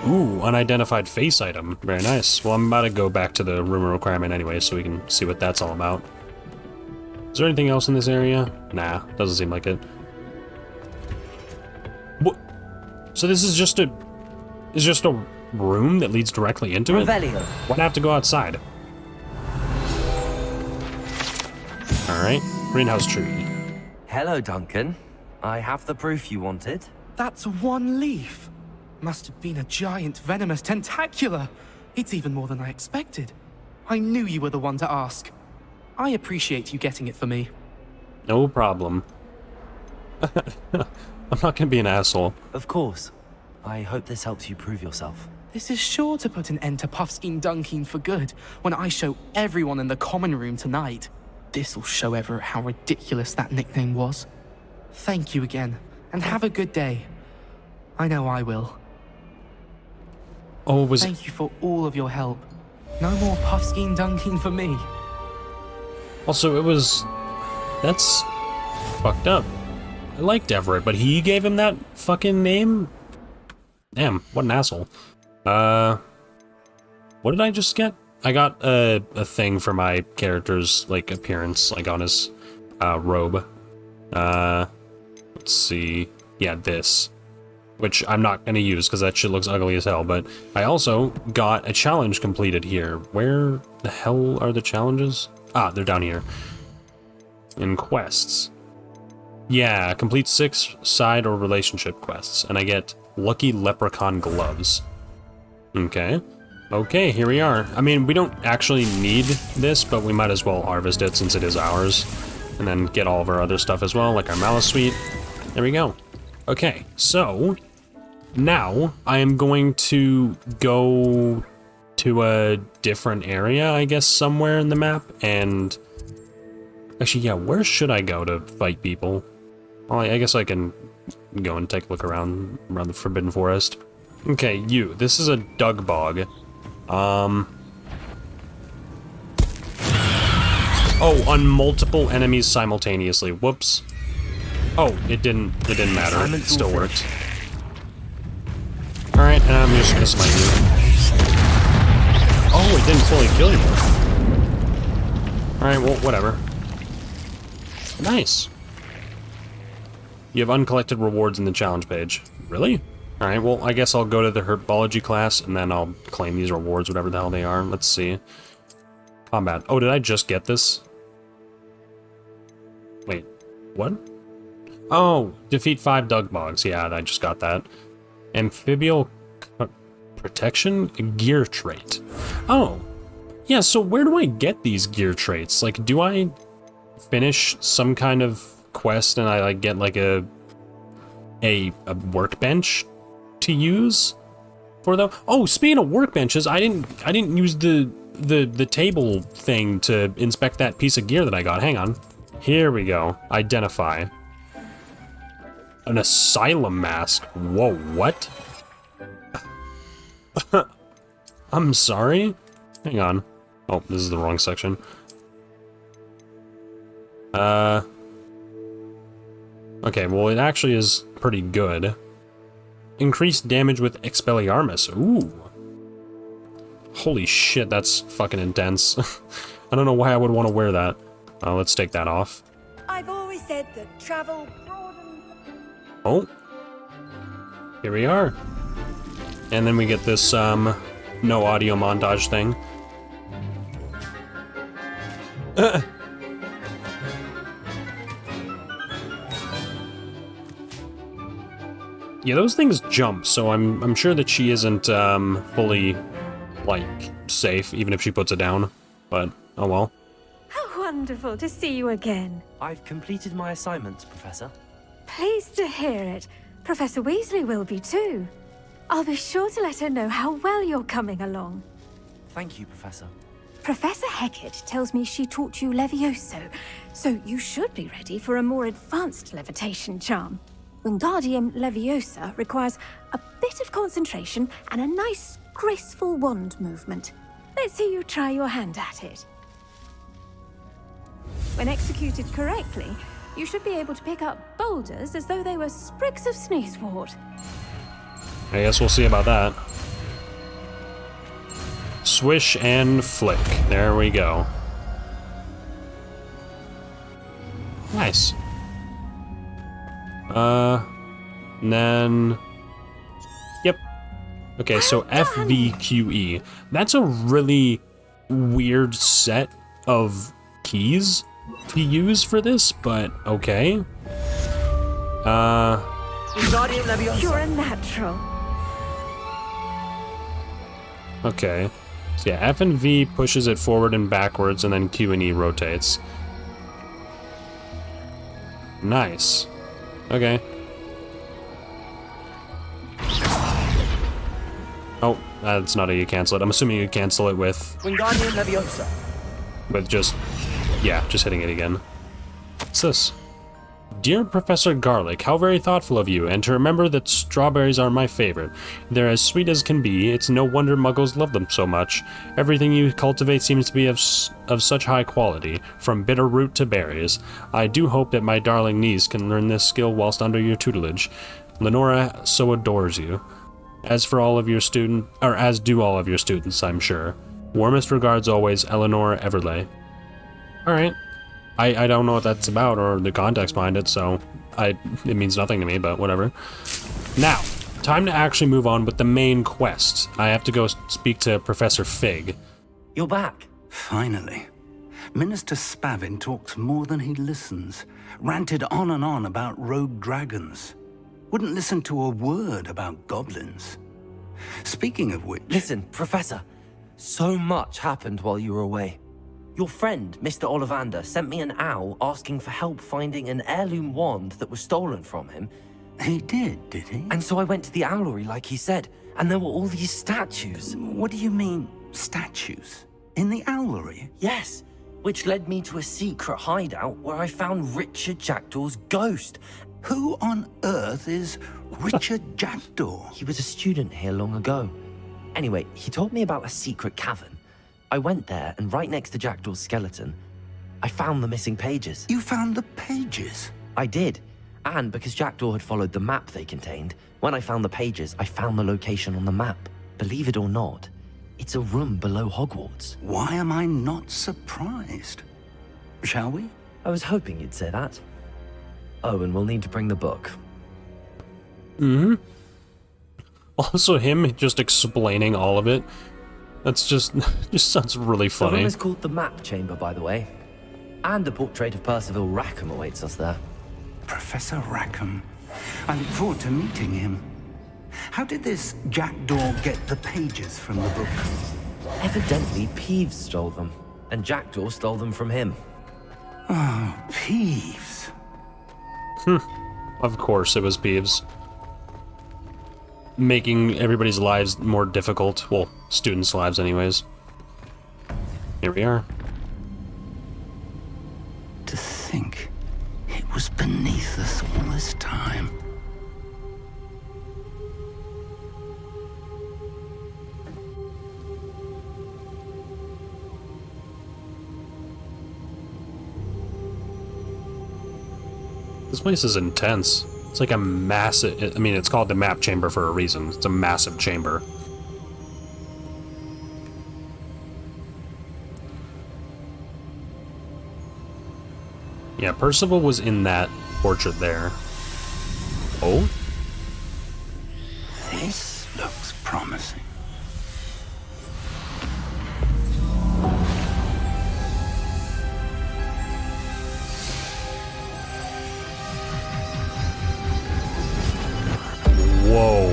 Ooh, unidentified face item. Very nice. Well, I'm about to go back to the rumor requirement anyway, so we can see what that's all about. Is there anything else in this area? Nah, doesn't seem like it. What? So this is just a... Is just a room that leads directly into it? Revelio. Why'd I have to go outside? Alright, greenhouse tree. Hello, Duncan. I have the proof you wanted. That's one leaf. Must have been a giant venomous tentacula. It's even more than I expected. I knew you were the one to ask. I appreciate you getting it for me. No problem. I'm not gonna be an asshole. Of course. I hope this helps you prove yourself. This is sure to put an end to Puffskein Dunkin for good when I show everyone in the common room tonight. This'll show Everett how ridiculous that nickname was. Thank you again, and have a good day. I know I will. Oh, was it... Thank you for all of your help. No more Puffskein Dunkin for me. Also, it was... That's... fucked up. I liked Everett, but he gave him that fucking name? Damn, what an asshole. What did I just get? I got a thing for my character's, like, appearance, like, on his, robe. Let's see. Yeah, this. Which I'm not gonna use, because that shit looks ugly as hell, but I also got a challenge completed here. Where the hell are the challenges? Ah, they're down here. In quests. Yeah, complete 6 side or relationship quests, and I get lucky leprechaun gloves. Okay. Okay, here we are. I mean, we don't actually need this, but we might as well harvest it since it is ours. And then get all of our other stuff as well, like our malice suite. There we go. Okay, so now I am going to go to a different area, I guess, somewhere in the map. And actually, yeah, where should I go to fight people? Well, I guess I can go and take a look around the Forbidden Forest. Okay, you. This is a Dug Bog. Oh, on multiple enemies simultaneously. Whoops. Oh, it didn't matter. It still worked. Alright, and I'm just gonna smite you. Oh, it didn't fully kill you. Alright, well, whatever. Nice. You have uncollected rewards in the challenge page. Really? Alright, well, I guess I'll go to the herbology class, and then I'll claim these rewards, whatever the hell they are. Let's see. Combat. Oh, did I just get this? Wait, what? Oh, defeat 5 Dugbogs. Yeah, I just got that. Amphibial protection? Gear trait. Oh. Yeah, so where do I get these gear traits? Like, do I finish some kind of quest and I like get like a workbench to use for them? Oh, speaking of workbenches, I didn't use the table thing to inspect that piece of gear that I got. Hang on. Here we go. Identify. An asylum mask. Whoa, what? I'm sorry? Hang on. Oh, this is the wrong section. Okay, well, it actually is pretty good. Increased damage with Expelliarmus. Ooh. Holy shit, that's fucking intense. I don't know why I would want to wear that. Let's take that off. I've always said that travel broadens. Oh. Here we are. And then we get this, no audio montage thing. Yeah, those things jump, so I'm sure that she isn't, fully, like, safe, even if she puts it down. But, oh well. How wonderful to see you again. I've completed my assignments, Professor. Pleased to hear it. Professor Weasley will be too. I'll be sure to let her know how well you're coming along. Thank you, Professor. Professor Hecat tells me she taught you Levioso, so you should be ready for a more advanced levitation charm. Wingardium Leviosa requires a bit of concentration and a nice, graceful wand movement. Let's see you try your hand at it. When executed correctly, you should be able to pick up boulders as though they were sprigs of sneezewort. I guess we'll see about that. Swish and flick. There we go. Nice. And then... Yep. Okay, so FVQE. That's a really weird set of keys to use for this, but okay. You're a natural. Okay. So yeah, F and V pushes it forward and backwards, and then Q and E rotates. Nice. Okay. Oh, that's not how you cancel it. I'm assuming you cancel it with... Wingardium Leviosa. With just... yeah, just hitting it again. What's this? Dear Professor Garlic, how very thoughtful of you, and to remember that strawberries are my favorite. They're as sweet as can be, it's no wonder muggles love them so much. Everything you cultivate seems to be of such high quality, from bitter root to berries. I do hope that my darling niece can learn this skill whilst under your tutelage. Lenora so adores you. As do all of your students, I'm sure. Warmest regards always, Eleanor Everley. Alright. I don't know what that's about or the context behind it, so it means nothing to me, but whatever. Now, time to actually move on with the main quest. I have to go speak to Professor Fig. You're back. Finally. Minister Spavin talks more than he listens. Ranted on and on about rogue dragons. Wouldn't listen to a word about goblins. Speaking of which... Listen, Professor. So much happened while you were away. Your friend, Mr. Ollivander, sent me an owl asking for help finding an heirloom wand that was stolen from him. He did he? And so I went to the owlery like he said, and there were all these statues. What do you mean, statues? In the owlery? Yes, which led me to a secret hideout where I found Richard Jackdaw's ghost. Who on earth is Richard Jackdaw? He was a student here long ago. Anyway, he told me about a secret cavern. I went there, and right next to Jackdaw's skeleton, I found the missing pages. You found the pages? I did. And because Jackdaw had followed the map they contained, when I found the pages, I found the location on the map. Believe it or not, it's a room below Hogwarts. Why am I not surprised? Shall we? I was hoping you'd say that. Oh, and we'll need to bring the book. Mm-hmm. Also, him just explaining all of it. That's just sounds really The funny. room is called the Map Chamber, by the way. And a portrait of Percival Rackham awaits us there. Professor Rackham. I look forward to meeting him. How did this jackdaw get the pages from the book? Evidently, Peeves stole them, and Jackdaw stole them from him. Oh, Peeves. Of course it was Peeves. Making everybody's lives more difficult. Well, students' lives anyways. Here we are. To think it was beneath us all this time. This place is intense. It's like a massive... I mean, it's called the map chamber for a reason. It's a massive chamber. Yeah, Percival was in that portrait there. Oh? This looks promising. Whoa.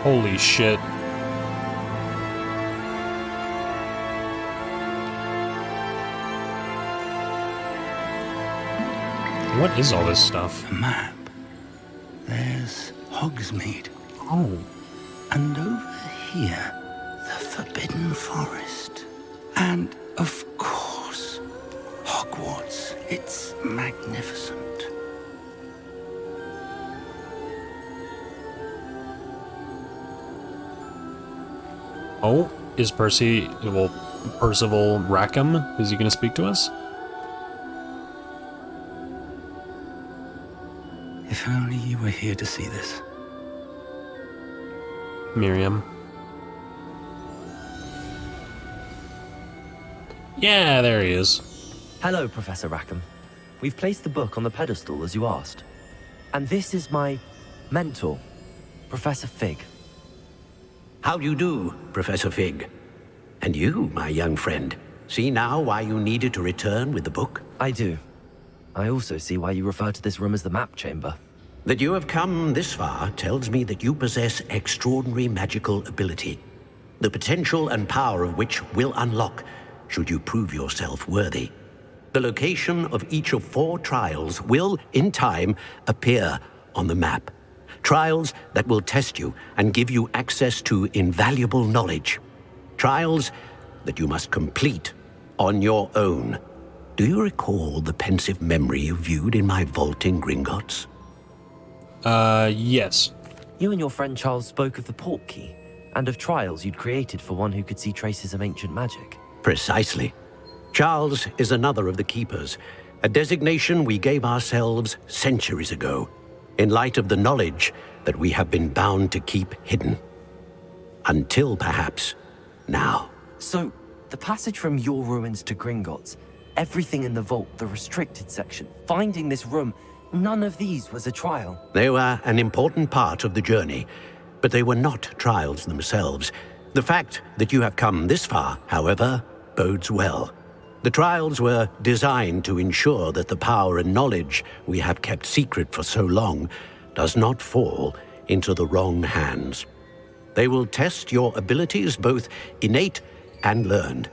Holy shit. What is all this stuff? A map. There's Hogsmeade. Oh. And over here, the Forbidden Forest. And, of course, Hogwarts. It's magnificent. Oh, is Percival Rackham? Is he gonna speak to us? If only you were here to see this. Miriam. Yeah, there he is. Hello, Professor Rackham. We've placed the book on the pedestal as you asked. And this is my mentor, Professor Fig. How do you do, Professor Fig? And you, my young friend, see now why you needed to return with the book? I do. I also see why you refer to this room as the Map Chamber. That you have come this far tells me that you possess extraordinary magical ability, the potential and power of which will unlock should you prove yourself worthy. The location of each of 4 trials will, in time, appear on the map. Trials that will test you and give you access to invaluable knowledge. Trials that you must complete on your own. Do you recall the pensive memory you viewed in my vault in Gringotts? Yes. You and your friend Charles spoke of the Portkey, and of trials you'd created for one who could see traces of ancient magic. Precisely. Charles is another of the Keepers, a designation we gave ourselves centuries ago, in light of the knowledge that we have been bound to keep hidden. Until, perhaps, now. So, the passage from your ruins to Gringotts, everything in the vault, the restricted section, finding this room, none of these was a trial. They were an important part of the journey, but they were not trials themselves. The fact that you have come this far, however, bodes well. The trials were designed to ensure that the power and knowledge we have kept secret for so long does not fall into the wrong hands. They will test your abilities, both innate and learned.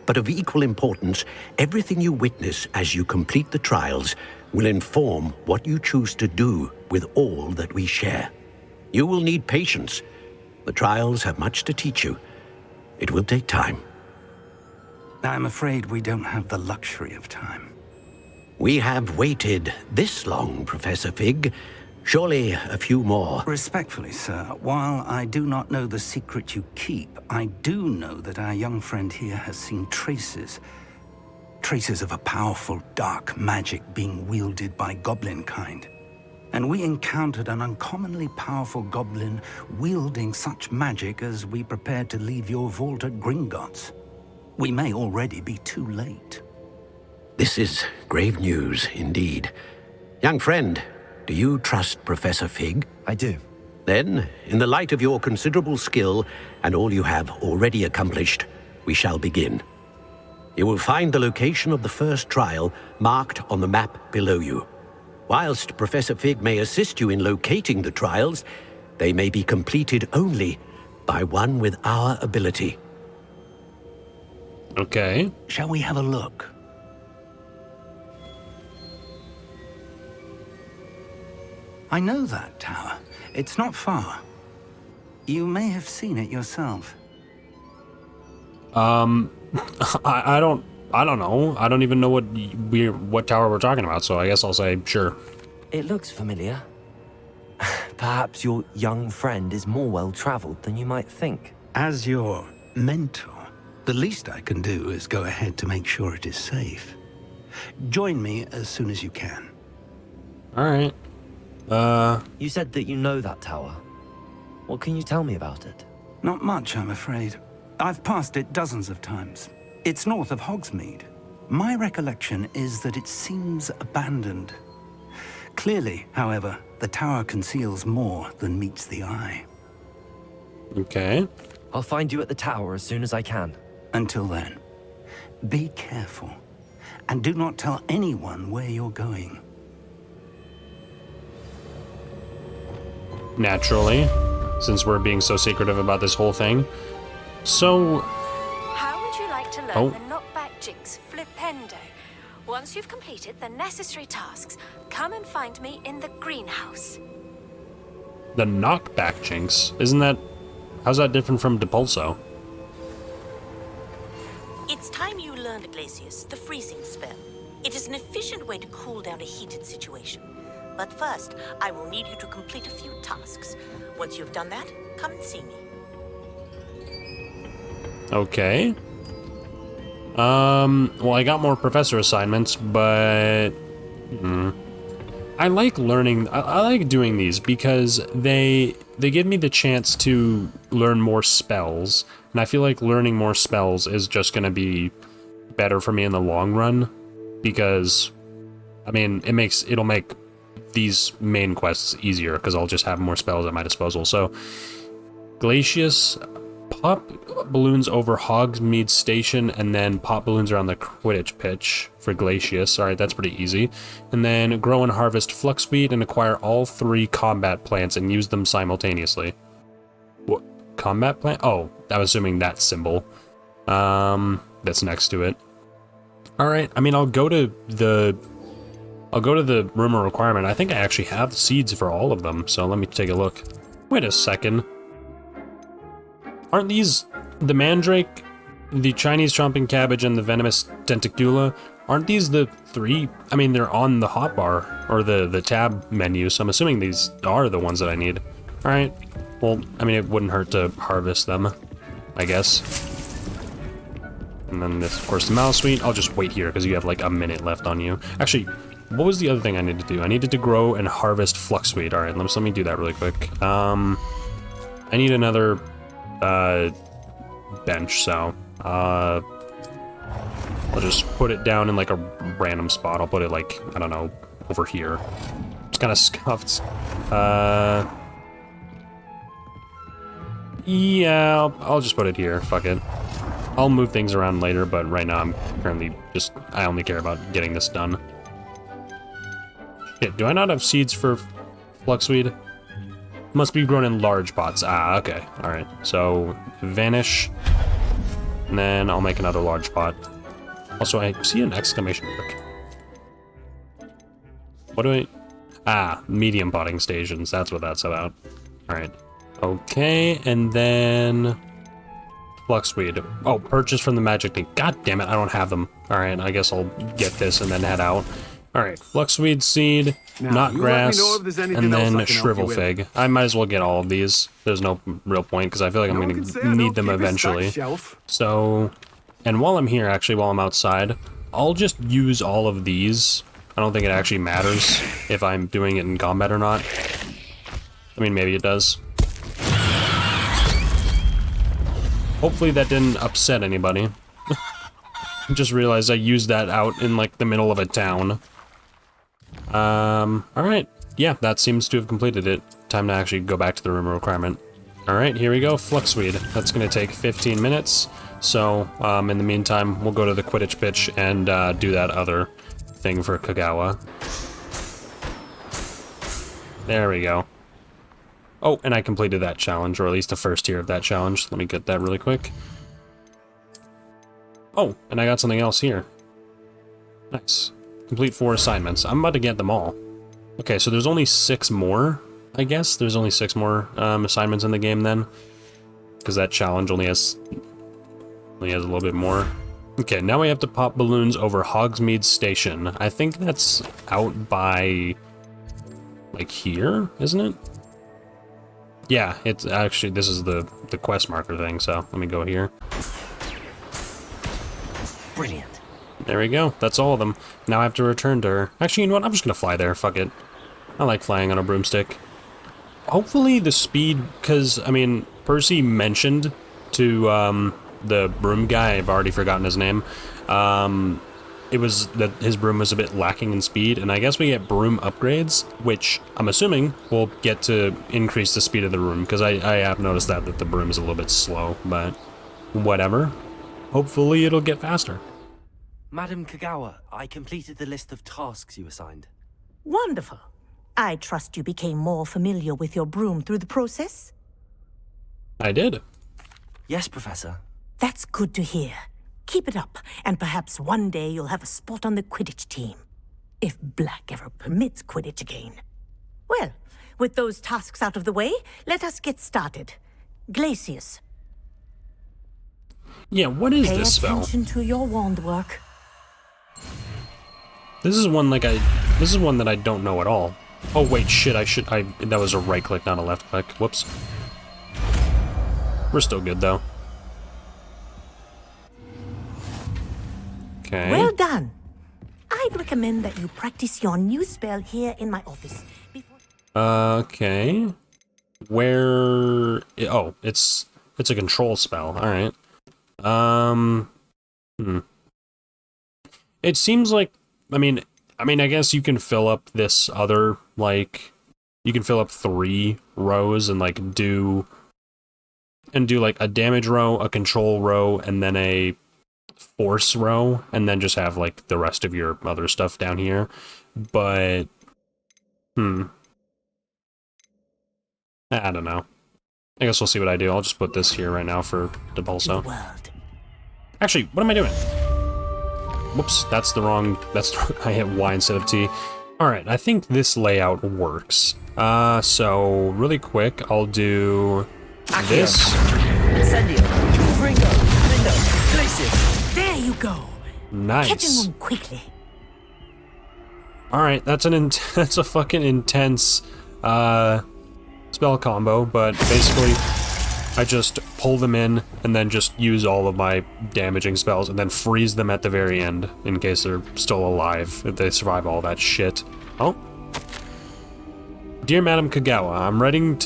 But of equal importance, everything you witness as you complete the trials will inform what you choose to do with all that we share. You will need patience. The trials have much to teach you. It will take time. I'm afraid we don't have the luxury of time. We have waited this long, Professor Fig. Surely a few more. Respectfully, sir, while I do not know the secret you keep, I do know that our young friend here has seen traces of a powerful dark magic being wielded by goblin kind. And we encountered an uncommonly powerful goblin wielding such magic as we prepared to leave your vault at Gringotts. We may already be too late. This is grave news indeed. Young friend, do you trust Professor Fig? I do. Then, in the light of your considerable skill and all you have already accomplished, we shall begin. You will find the location of the first trial marked on the map below you. Whilst Professor Fig may assist you in locating the trials, they may be completed only by one with our ability. Okay. Shall we have a look? I know that tower. It's not far. You may have seen it yourself. I don't know. I don't even know what tower we're talking about, so I guess I'll say sure. It looks familiar. Perhaps your young friend is more well-traveled than you might think. As your mentor, the least I can do is go ahead to make sure it is safe. Join me as soon as you can. All right. You said that you know that tower. What can you tell me about it? Not much, I'm afraid. I've passed it dozens of times. It's north of Hogsmeade. My recollection is that it seems abandoned. Clearly, however, the tower conceals more than meets the eye. Okay. I'll find you at the tower as soon as I can. Until then, be careful, and do not tell anyone where you're going. Naturally, since we're being so secretive about this whole thing. So... How would you like to learn the knockback jinx flipendo? Once you've completed the necessary tasks, come and find me in the greenhouse. The knockback jinx? Isn't that... How's that different from Depulso? It's time you learned, Glacius, the freezing spell. It is an efficient way to cool down a heated situation. But first, I will need you to complete a few tasks. Once you've done that, come and see me. Okay. Well, I got more professor assignments, but... I like learning... I like doing these because they give me the chance to learn more spells. And I feel like learning more spells is just going to be better for me in the long run. Because, I mean, it'll make these main quests easier because I'll just have more spells at my disposal. So, Glacius, pop balloons over Hogsmeade Station, and then pop balloons around the Quidditch pitch for Glacius. Alright, that's pretty easy. And then grow and harvest Fluxweed and acquire all 3 combat plants and use them simultaneously. What? Combat plant? Oh, I'm assuming that symbol. That's next to it. Alright, I mean, I'll go to the rumor requirement. I think I actually have seeds for all of them, so let me take a look. Wait a second. Aren't these the mandrake, the Chinese chomping cabbage, and the venomous tentacula? Aren't these the 3? I mean, they're on the hotbar, or the tab menu, so I'm assuming these are the ones that I need. Alright, well, I mean, it wouldn't hurt to harvest them, I guess. And then this, of course, the mouse sweet. I'll just wait here, because you have like a minute left on you. Actually, what was the other thing I needed to do? I needed to grow and harvest Fluxweed. Alright, let me do that really quick. I need another bench, so I'll just put it down in like a random spot. I'll put it like, I don't know, over here. It's kind of scuffed. Yeah, I'll just put it here. Fuck it. I'll move things around later, but right now I'm currently I only care about getting this done. Shit, do I not have seeds for Fluxweed? Must be grown in large pots. Ah, okay. Alright. So, vanish. And then I'll make another large pot. Also, I see an exclamation mark. What do I... Ah, medium potting stations. That's what that's about. Alright. Okay, and then... Fluxweed. Oh, purchase from the magic thing. God damn it, I don't have them. Alright, I guess I'll get this and then head out. Alright, Fluxweed seed, knot grass, and then shrivel fig. I might as well get all of these. There's no real point, because I feel like I'm going to need them eventually. So, and while I'm here, actually, while I'm outside, I'll just use all of these I don't think it actually matters if I'm doing it in combat or not. I mean, maybe it does. Hopefully that didn't upset anybody. I just realized I used that out in, like, the middle of a town. Alright. Yeah, that seems to have completed it. Time to actually go back to the room requirement. Alright, here we go. Fluxweed. That's gonna take 15 minutes. So, in the meantime, we'll go to the Quidditch pitch and do that other thing for Kagawa. There we go. Oh, and I completed that challenge, or at least the first tier of that challenge. Let me get that really quick. Oh, and I got something else here. Nice. Complete 4 assignments. I'm about to get them all. Okay, so there's only 6 more, I guess. There's only 6 more assignments in the game then. Because that challenge only has a little bit more. Okay, now we have to pop balloons over Hogsmeade Station. I think that's out by, like, here, isn't it? Yeah, it's actually, this is the quest marker thing, so let me go here. Brilliant. There we go. That's all of them. Now I have to return to her. Actually, you know what? I'm just gonna fly there. Fuck it. I like flying on a broomstick. Hopefully the speed, because, I mean, Percy mentioned to the broom guy, I've already forgotten his name, it was that his broom was a bit lacking in speed, and I guess we get broom upgrades, which I'm assuming will get to increase the speed of the room, because I have noticed that the broom is a little bit slow, but whatever. Hopefully it'll get faster. Madam Kagawa, I completed the list of tasks you assigned. Wonderful. I trust you became more familiar with your broom through the process? I did. Yes, Professor. That's good to hear. Keep it up, and perhaps one day you'll have a spot on the Quidditch team. If Black ever permits Quidditch again. Well, with those tasks out of the way, let us get started. Glacius. Yeah, what is this spell? Pay attention to your wand work. This is one that I don't know at all. Oh wait, shit, that was a right click, not a left click. Whoops. We're still good though. Okay. Well done. I'd recommend that you practice your new spell here in my office. Okay. Where? Oh, it's a control spell. All right. It seems like, I mean, I guess you can fill up this other, like, you can fill up 3 rows and like do like a damage row, a control row, and then a force row, and then just have like the rest of your other stuff down here. But I don't know. I guess we'll see what I do. I'll just put this here right now for Depulso. Actually, what am I doing? Whoops, that's the wrong, I hit Y instead of T. Alright, I think this layout works. So really quick, I'll do this. Incendio, Fringo, Lindo, Glacius. There you go. Nice. Catching them quickly. Alright, that's a fucking intense spell combo, but basically I just pull them in and then just use all of my damaging spells and then freeze them at the very end in case they're still alive, if they survive all that shit. Oh. Dear Madam Kagawa, I'm writing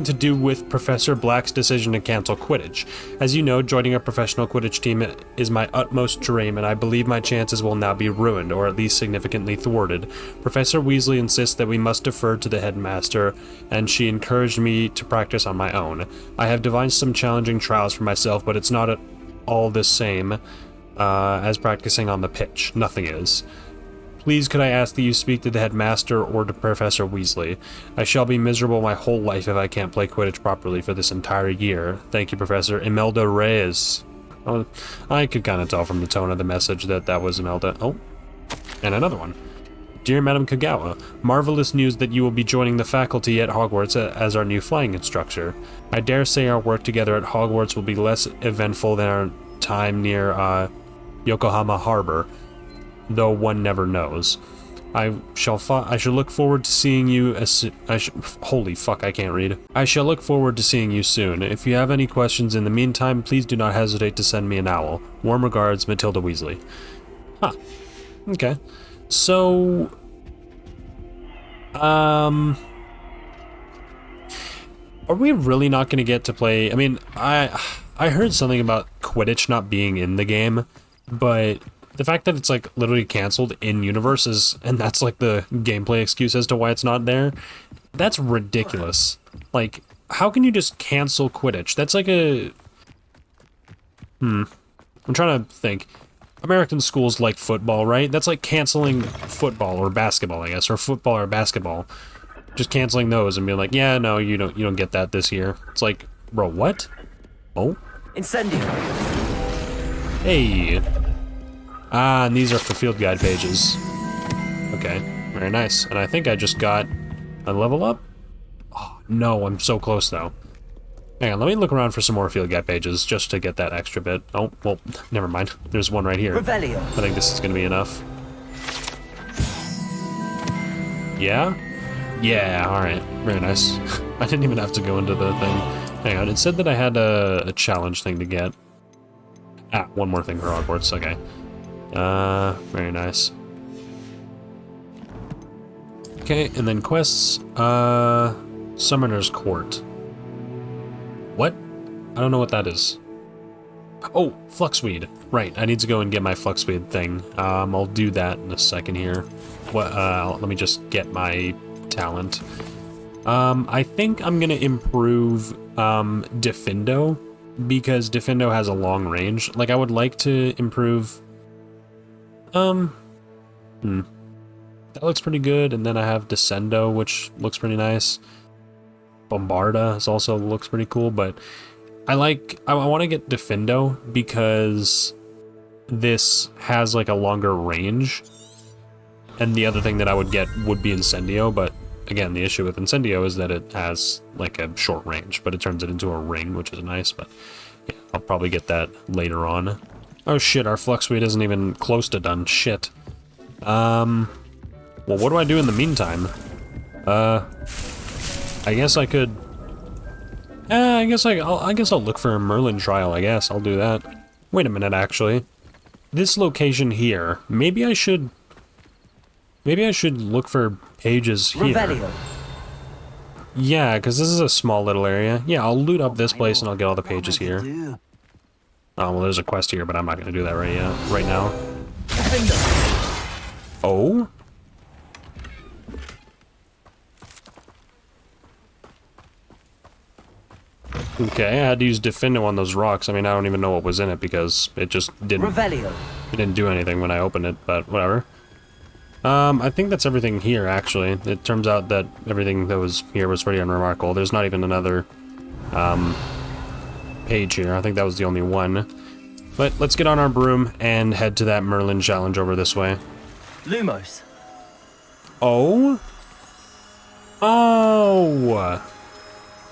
to do with Professor Black's decision to cancel Quidditch. As you know, joining a professional Quidditch team is my utmost dream, and I believe my chances will now be ruined, or at least significantly thwarted. Professor Weasley insists that we must defer to the headmaster, and she encouraged me to practice on my own. I have devised some challenging trials for myself, but it's not at all the same as practicing on the pitch. Nothing is. Please could I ask that you speak to the headmaster or to Professor Weasley. I shall be miserable my whole life if I can't play Quidditch properly for this entire year. Thank you, Professor Imelda Reyes. Oh, I could kind of tell from the tone of the message that was Imelda. Oh, and another one. Dear Madam Kagawa, marvelous news that you will be joining the faculty at Hogwarts as our new flying instructor. I dare say our work together at Hogwarts will be less eventful than our time near Yokohama Harbor, though one never knows. I shall look forward to seeing you holy fuck, I can't read. I shall look forward to seeing you soon. If you have any questions in the meantime, please do not hesitate to send me an owl. Warm regards, Matilda Weasley. Huh. Okay. So, are we really not going to get to play? I mean, I heard something about Quidditch not being in the game, but the fact that it's like literally canceled in universe is, and that's like the gameplay excuse as to why it's not there. That's ridiculous. Like, how can you just cancel Quidditch? That's like a... I'm trying to think. American schools like football, right? That's like canceling football or basketball, I guess, or football or basketball. Just canceling those and being like, yeah, no, you don't get that this year. It's like, bro, what? Oh? Incendio. Hey. Ah, and these are for field guide pages. Okay, very nice. And I think I just got a level up? Oh, no, I'm so close though. Hang on, let me look around for some more field guide pages just to get that extra bit. Oh, well, never mind. There's one right here. Revelio. I think this is gonna be enough. Yeah? Yeah, alright. Very nice. I didn't even have to go into the thing. Hang on, it said that I had a challenge thing to get. Ah, one more thing for Hogwarts, okay. Very nice. Okay, and then quests, Summoner's Court. What? I don't know what that is. Oh, Fluxweed. Right, I need to go and get my Fluxweed thing. I'll do that in a second here. What, let me just get my talent. I think I'm gonna improve, Defendo, because Defendo has a long range. Like, I would like to improve... That looks pretty good, and then I have Descendo, which looks pretty nice. Bombarda also looks pretty cool, but I want to get Defendo because this has like a longer range, and the other thing that I would get would be Incendio, but again, the issue with Incendio is that it has like a short range, but it turns it into a ring, which is nice, but yeah, I'll probably get that later on. Oh shit, our Fluxweed isn't even close to done. Shit. Well, what do I do in the meantime? I guess I could... I guess I'll look for a Merlin trial, I guess. I'll do that. Wait a minute, actually. This location here, maybe I should look for pages here. Revelio. Yeah, because this is a small little area. Yeah, I'll loot up this place and I'll get all the pages here. Oh, well, there's a quest here, but I'm not going to do that right now. Oh? Okay, I had to use Defendo on those rocks. I mean, I don't even know what was in it because it just didn't... Revelio. It didn't do anything when I opened it, but whatever. I think that's everything here, actually. It turns out that everything that was here was pretty unremarkable. There's not even another, page here. I think that was the only one. But let's get on our broom and head to that Merlin challenge over this way. Lumos. Oh? Oh!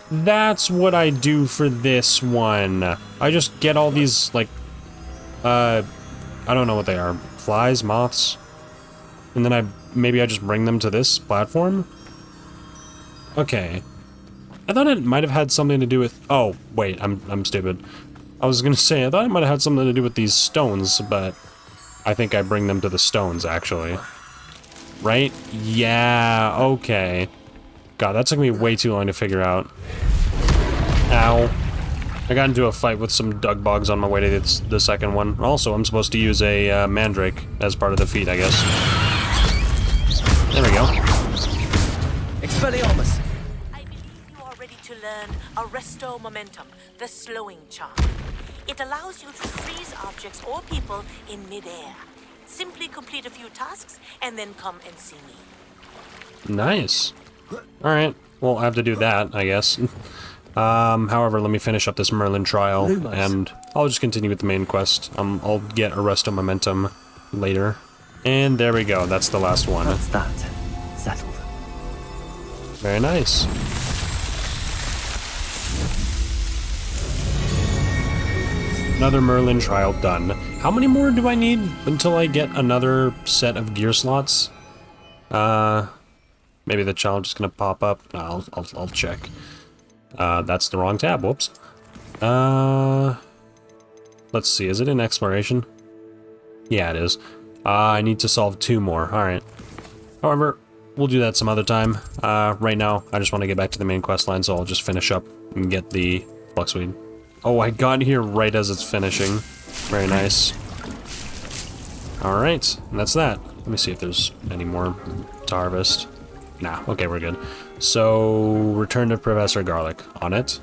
That's what I do for this one. I just get all these, like, I don't know what they are. Flies? Moths? And then maybe I just bring them to this platform? Okay. I thought it might have had something to do with... Oh, wait, I'm stupid. I was gonna say, I thought it might have had something to do with these stones, but I think I bring them to the stones, actually. Right? Yeah, okay. God, that took me way too long to figure out. Ow. I got into a fight with some Dugbogs on my way to the second one. Also, I'm supposed to use a Mandrake as part of the feat, I guess. There we go. Expelliarmus. I believe you are ready to learn Arresto Momentum, the slowing charm. It allows you to freeze objects or people in midair. Simply complete a few tasks and then come and see me. Nice. Alright, well, I have to do that, I guess. However, let me finish up this Merlin trial, and I'll just continue with the main quest. I'll get Arresto Momentum later. And there we go, that's the last one. That's that. Settled. Very nice. Another Merlin trial done. How many more do I need until I get another set of gear slots? Maybe the challenge is gonna pop up. No, I'll check. That's the wrong tab. Whoops. Let's see. Is it in exploration? Yeah, it is. I need to solve 2 more. Alright. However, we'll do that some other time. Right now, I just want to get back to the main quest line, so I'll just finish up and get the Fluxweed. Oh, I got here right as it's finishing. Very nice. Alright, and that's that. Let me see if there's any more to harvest. Nah, okay, we're good. So, return to Professor Garlic. On it.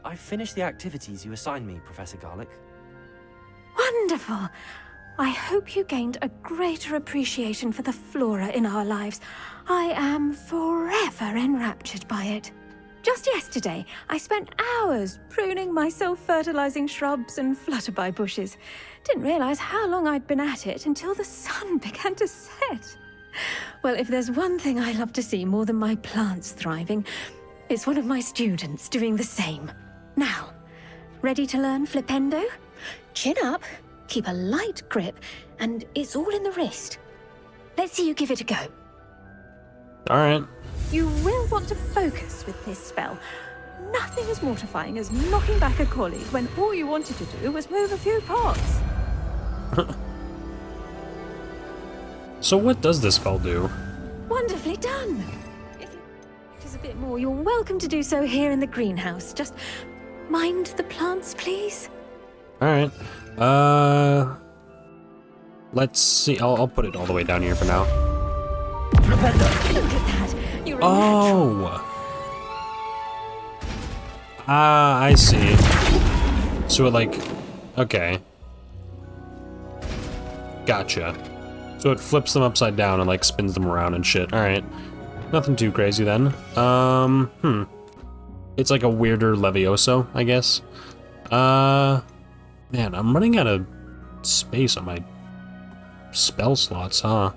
I finished the activities you assigned me, Professor Garlic. Wonderful. I hope you gained a greater appreciation for the flora in our lives. I am forever enraptured by it. Just yesterday, I spent hours pruning my self-fertilizing shrubs and flutterby bushes. Didn't realize how long I'd been at it until the sun began to set. Well, if there's one thing I love to see more than my plants thriving, it's one of my students doing the same. Now, ready to learn Flipendo? Chin up, keep a light grip, and it's all in the wrist. Let's see you give it a go. Alright. You will want to focus with this spell. Nothing as mortifying as knocking back a colleague when all you wanted to do was move a few pots. So what does this spell do? Wonderfully done. If you practice a bit more, you're welcome to do so here in the greenhouse. Just mind the plants, please. Alright. Let's see. I'll put it all the way down here for now. Look at that. You're a Oh! Ah, I see. So it like... Okay. Gotcha. So it flips them upside down and like spins them around and shit. Alright. Nothing too crazy then. It's like a weirder Levioso, I guess. Man, I'm running out of space on my spell slots, huh?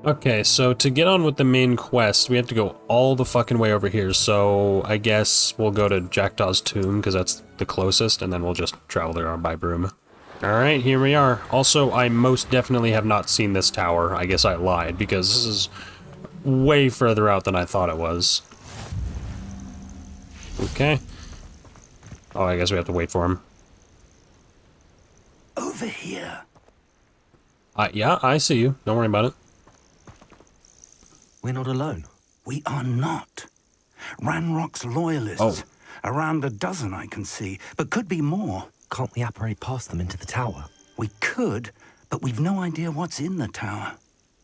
Okay, so to get on with the main quest, we have to go all the fucking way over here, so I guess we'll go to Jackdaw's tomb, because that's the closest, and then we'll just travel there by broom. Alright, here we are. Also, I most definitely have not seen this tower. I guess I lied, because this is way further out than I thought it was. Okay. Oh, I guess we have to wait for him. Over here. Yeah, I see you. Don't worry about it. We're not alone. We are not. Ranrock's loyalists. Oh. Around a dozen I can see, but could be more. Can't we apparate past them into the tower? We could, but we've no idea what's in the tower.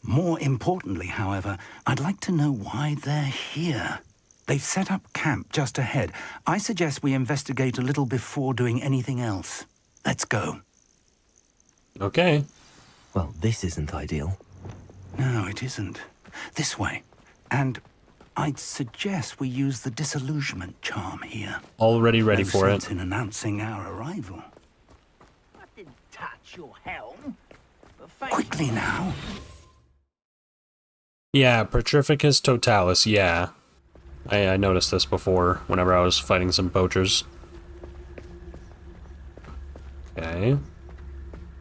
More importantly, however, I'd like to know why they're here. They've set up camp just ahead. I suggest we investigate a little before doing anything else. Let's go. Okay. Well, this isn't ideal. No, it isn't. This way. And I'd suggest we use the disillusionment charm here. Already ready for sense it. in announcing our arrival. I didn't touch your helm. Quickly now. Yeah, Petrificus Totalis, yeah. I noticed this before whenever I was fighting some poachers. Okay.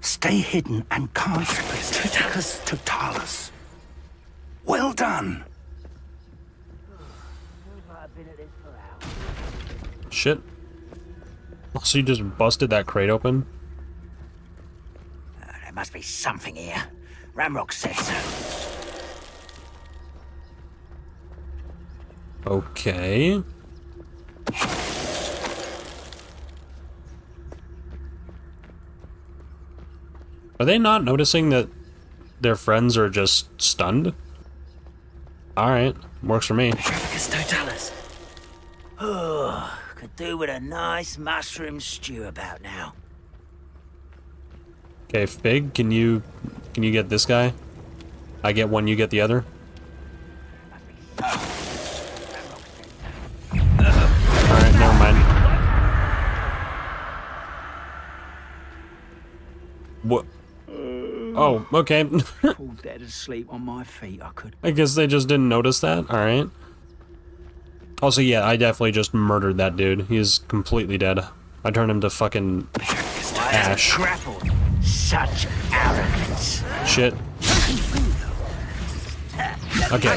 Stay hidden and cast Petrificus Totalis. Well done. Shit. So you just busted that crate open? There must be something here. Ramrock said so. Okay. Are they not noticing that their friends are just stunned? Alright, works for me. Petrificus Totalis. Oh, could do with a nice mushroom stew about now. Okay, Fig, can you get this guy? I get one, you get the other? Alright, never mind. What? Oh, okay. Fall dead asleep on my feet, I could. I guess they just didn't notice that. Alright. Also, yeah, I definitely just murdered that dude. He's completely dead. I turned him to fucking ash. Grappled. Such arrogance. Shit. Okay.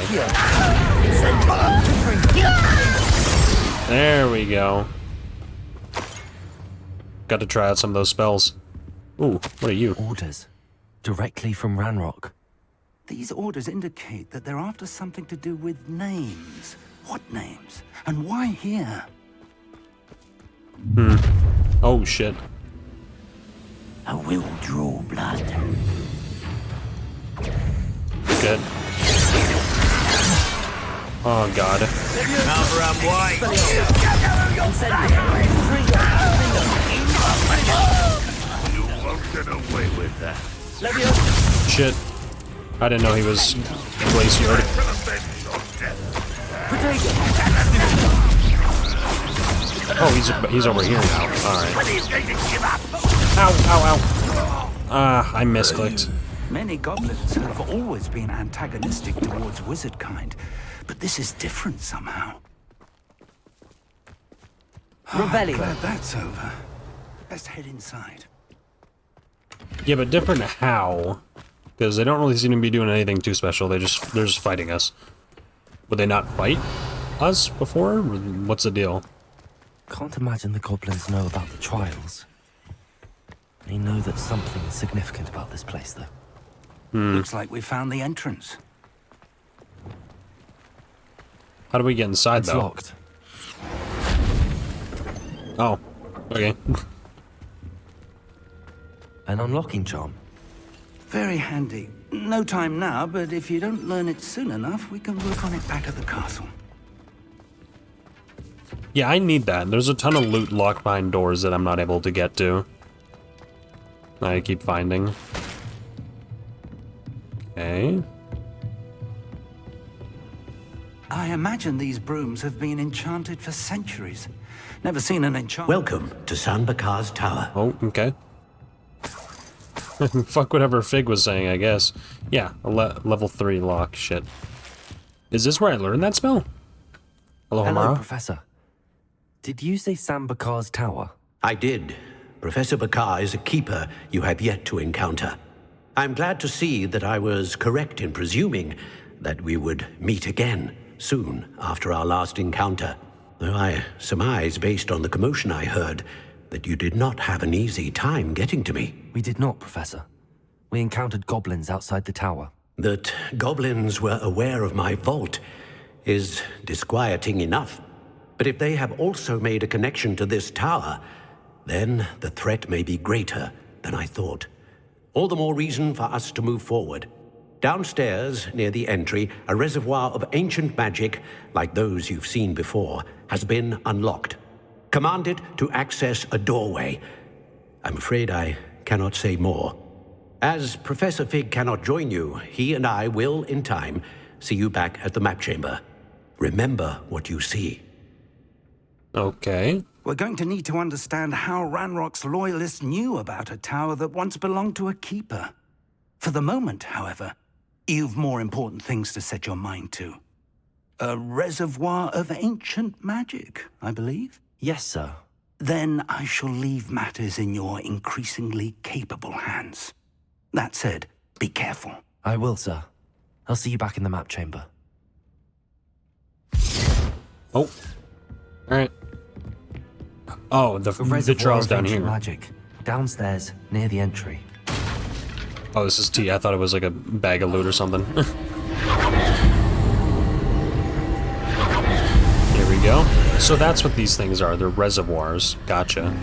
There we go. Got to try out some of those spells. Ooh, what are you? Orders. Directly from Ranrock. These orders indicate that they're after something to do with names. What names? And why here? Oh, shit. I will draw blood. Good. Oh, God. Cover up white. You won't get away with that. Shit. I didn't know he was glaciered. Oh, he's over here now. Alright. Ow, ow, ow. Ah, I misclicked. Many goblins have always been antagonistic towards wizard kind, but this is different somehow. Revelio. Glad that's over. Let's head inside. Yeah, but different how? Because they don't really seem to be doing anything too special. They're just fighting us. Would they not fight us before? What's the deal? Can't imagine the goblins know about the trials. They know that something is significant about this place, though. Looks like we found the entrance. How do we get inside, It's though? locked. Oh, okay. An unlocking charm. Very handy. No time now, but if you don't learn it soon enough, we can work on it back at the castle. Yeah, I need that. There's a ton of loot locked behind doors that I'm not able to get to. I keep finding. Okay. I imagine these brooms have been enchanted for centuries. Never seen an enchant. Welcome to San Bakar's Tower. Oh, okay. Fuck whatever Fig was saying, I guess. Yeah, a level 3 lock. Shit. Is this where I learned that spell? Hello, Hello, Hamara? Professor. Did you say Sam Bakar's tower? I did. Professor Bakar is a keeper you have yet to encounter. I'm glad to see that I was correct in presuming that we would meet again soon after our last encounter. Though I surmise, based on the commotion I heard, that you did not have an easy time getting to me. We did not, Professor. We encountered goblins outside the tower. That goblins were aware of my vault is disquieting enough. But if they have also made a connection to this tower, then the threat may be greater than I thought. All the more reason for us to move forward. Downstairs, near the entry, a reservoir of ancient magic, like those you've seen before, has been unlocked. Command it to access a doorway. I'm afraid I cannot say more. As Professor Fig cannot join you, he and I will, in time, see you back at the map chamber. Remember what you see. Okay. We're going to need to understand how Ranrock's loyalists knew about a tower that once belonged to a keeper. For the moment, however, you've more important things to set your mind to. A reservoir of ancient magic, I believe? Yes, sir. Then I shall leave matters in your increasingly capable hands. That said, be careful. I will, sir. I'll see you back in the map chamber. Oh. Alright. Oh, the trial's down here. Magic. Downstairs, near the entry. Oh, this is tea. I thought it was like a bag of loot or something. Here we go. So that's what these things are. They're reservoirs. Gotcha.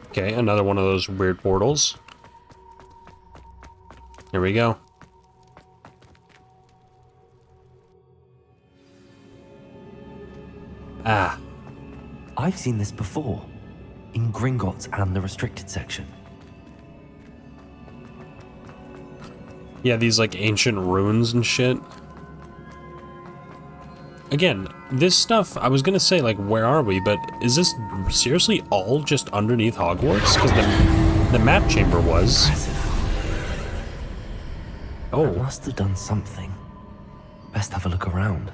Okay, another one of those weird portals. Here we go. Ah. I've seen this before. In Gringotts and the restricted section. Yeah, these like ancient ruins and shit. Again, this stuff, I was gonna say like, where are we? But is this seriously all just underneath Hogwarts? Because the map chamber was. Oh. It must have done something. Best have a look around.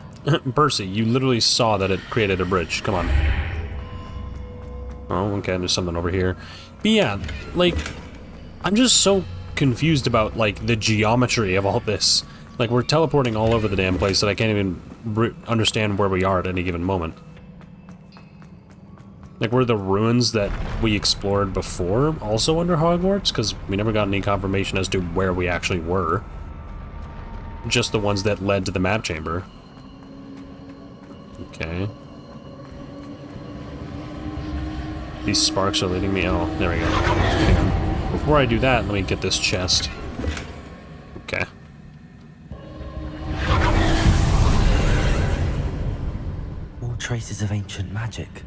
Percy, you literally saw that it created a bridge. Come on. Oh, okay, there's something over here. But yeah, like, I'm just so confused about, like, the geometry of all this. Like, we're teleporting all over the damn place that I can't even understand where we are at any given moment. Like, were the ruins that we explored before also under Hogwarts? Because we never got any confirmation as to where we actually were. Just the ones that led to the map chamber. Okay. These sparks are leading me... Oh, there we go. Hang on. Before I do that, let me get this chest. Okay. More traces of ancient magic.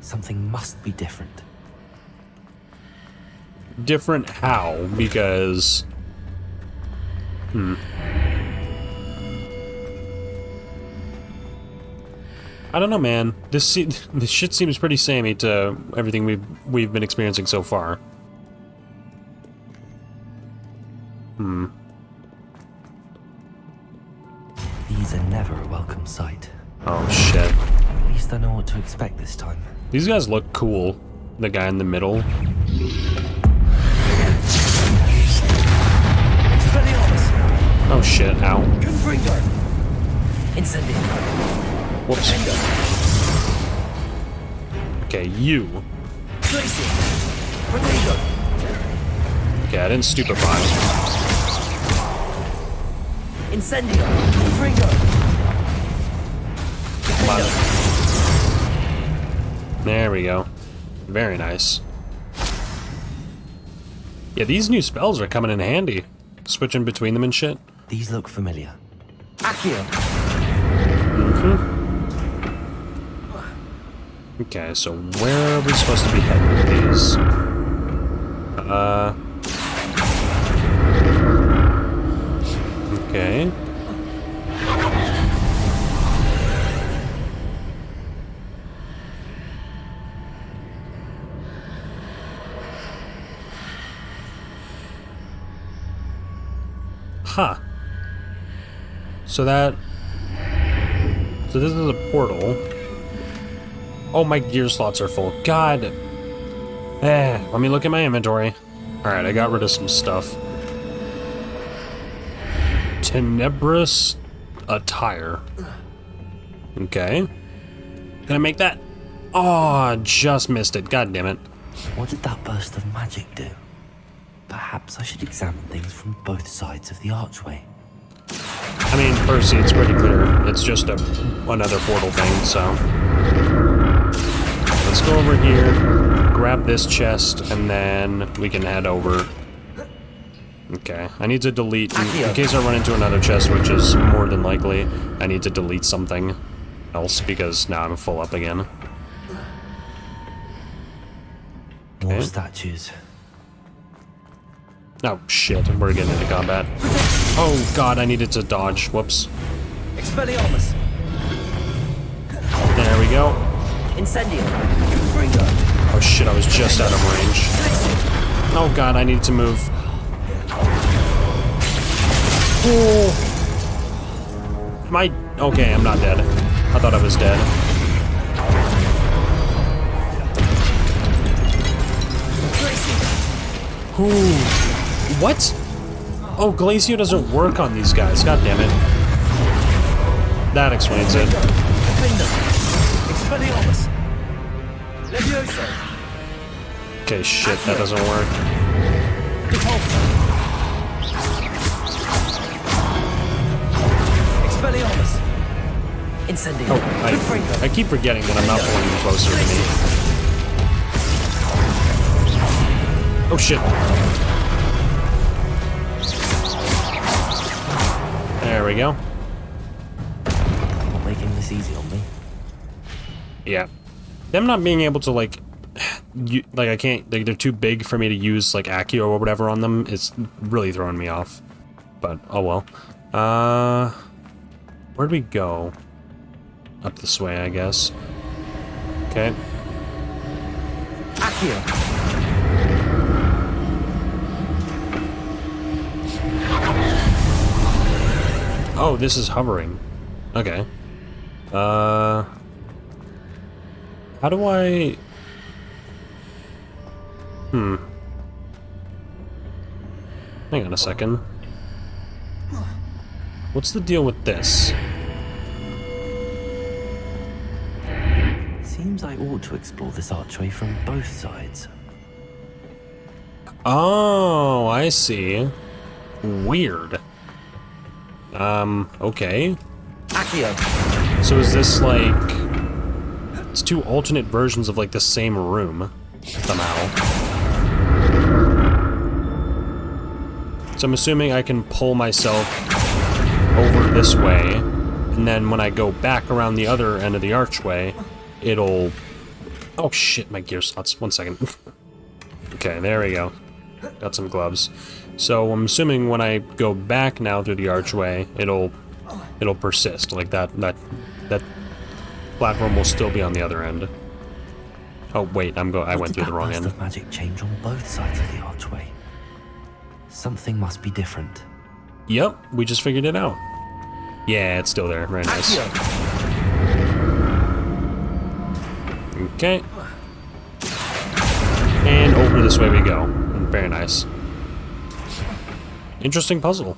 Something must be different. Different how? Because... I don't know, man. This shit seems pretty samey to everything we've been experiencing so far. These are never a welcome sight. Oh shit. At least I know what to expect this time. These guys look cool. The guy in the middle. Oh shit, ow. Whoops. Okay, you. Okay, I didn't stupefy. Incendio. Come on. There we go. Very nice. Yeah, these new spells are coming in handy. Switching between them and shit. These look familiar. Accio. Okay, so where are we supposed to be heading with these? Okay. Huh. So this is a portal. Oh, my gear slots are full. God. Let me look at my inventory. Alright, I got rid of some stuff. Tenebrous attire. Okay. Can I make that? Oh, just missed it. God damn it. What did that burst of magic do? Perhaps I should examine things from both sides of the archway. I mean, Percy, it's pretty clear. It's just another portal thing, so... Let's go over here, grab this chest, and then we can head over. Okay, I need to delete, in case I run into another chest, which is more than likely, I need to delete something else, because now I'm full up again. More statues. Oh shit, we're getting into combat. Oh god, I needed to dodge. Whoops. Expelliarmus. There we go. Incendio. Oh shit, I was just out of range. Oh god, I need to move. Oh. Am I... Okay, I'm not dead. I thought I was dead. Ooh. What? Oh, Glacio doesn't work on these guys. God damn it. That explains it. Okay, shit, that doesn't work. Oh, I keep forgetting that I'm not pulling you closer to me. Oh shit. There we go. Not making this easy on me. Yeah. Them not being able to, like, I can't, like, they're too big for me to use, like, Accio or whatever on them. It's really throwing me off. But, oh well. Where'd we go? Up this way, I guess. Okay. Accio. Oh, this is hovering. Okay. How do I... Hang on a second. What's the deal with this? Seems seems I ought to explore this archway from both sides. Oh, I see. Weird. Okay. Accio! So is this like... It's two alternate versions of like the same room, somehow. So I'm assuming I can pull myself over this way, and then when I go back around the other end of the archway, it'll... Oh shit, my gear slots. 1 second. Okay, there we go. Got some gloves. So I'm assuming when I go back now through the archway, it'll persist. Like that platform will still be on the other end. Oh wait, I went through the wrong end. Did that burst of magic change on both sides of the archway? Something must be different. Yep, we just figured it out. Yeah, it's still there. Very nice. Okay. And over this way we go. Very nice. Interesting puzzle.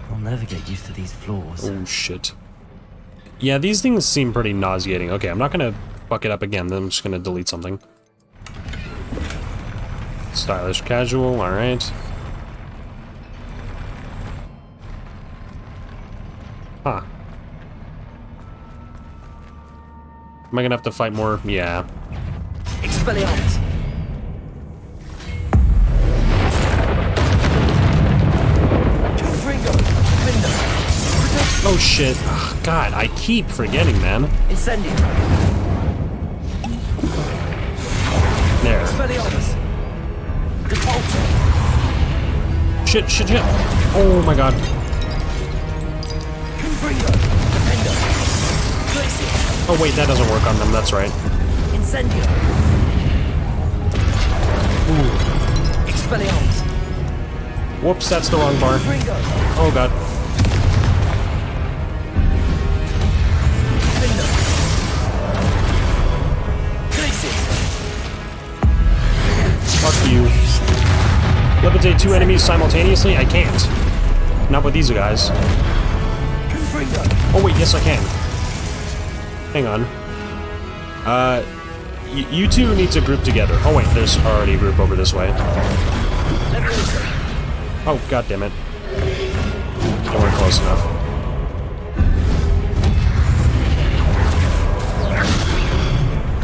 I'll never get used to these floors. Oh shit. Yeah, these things seem pretty nauseating. Okay, I'm not gonna fuck it up again, then I'm just gonna delete something. Stylish casual, alright. Huh. Am I gonna have to fight more? Yeah. Expelliarmus! Oh shit. Oh, God, I keep forgetting, man. Incendio! There. Expelliarmus! Depulso! Shit, shit, shit. Oh my god. Oh wait, that doesn't work on them, that's right. Incendio! Ooh. Expelliarmus! Whoops, that's the wrong bar. Oh god. Fuck you. Levitate two enemies simultaneously? I can't. Not with these guys. Oh wait, yes I can. Hang on. You two need to group together. Oh wait, there's already a group over this way. Oh, god damn it. They weren't close enough.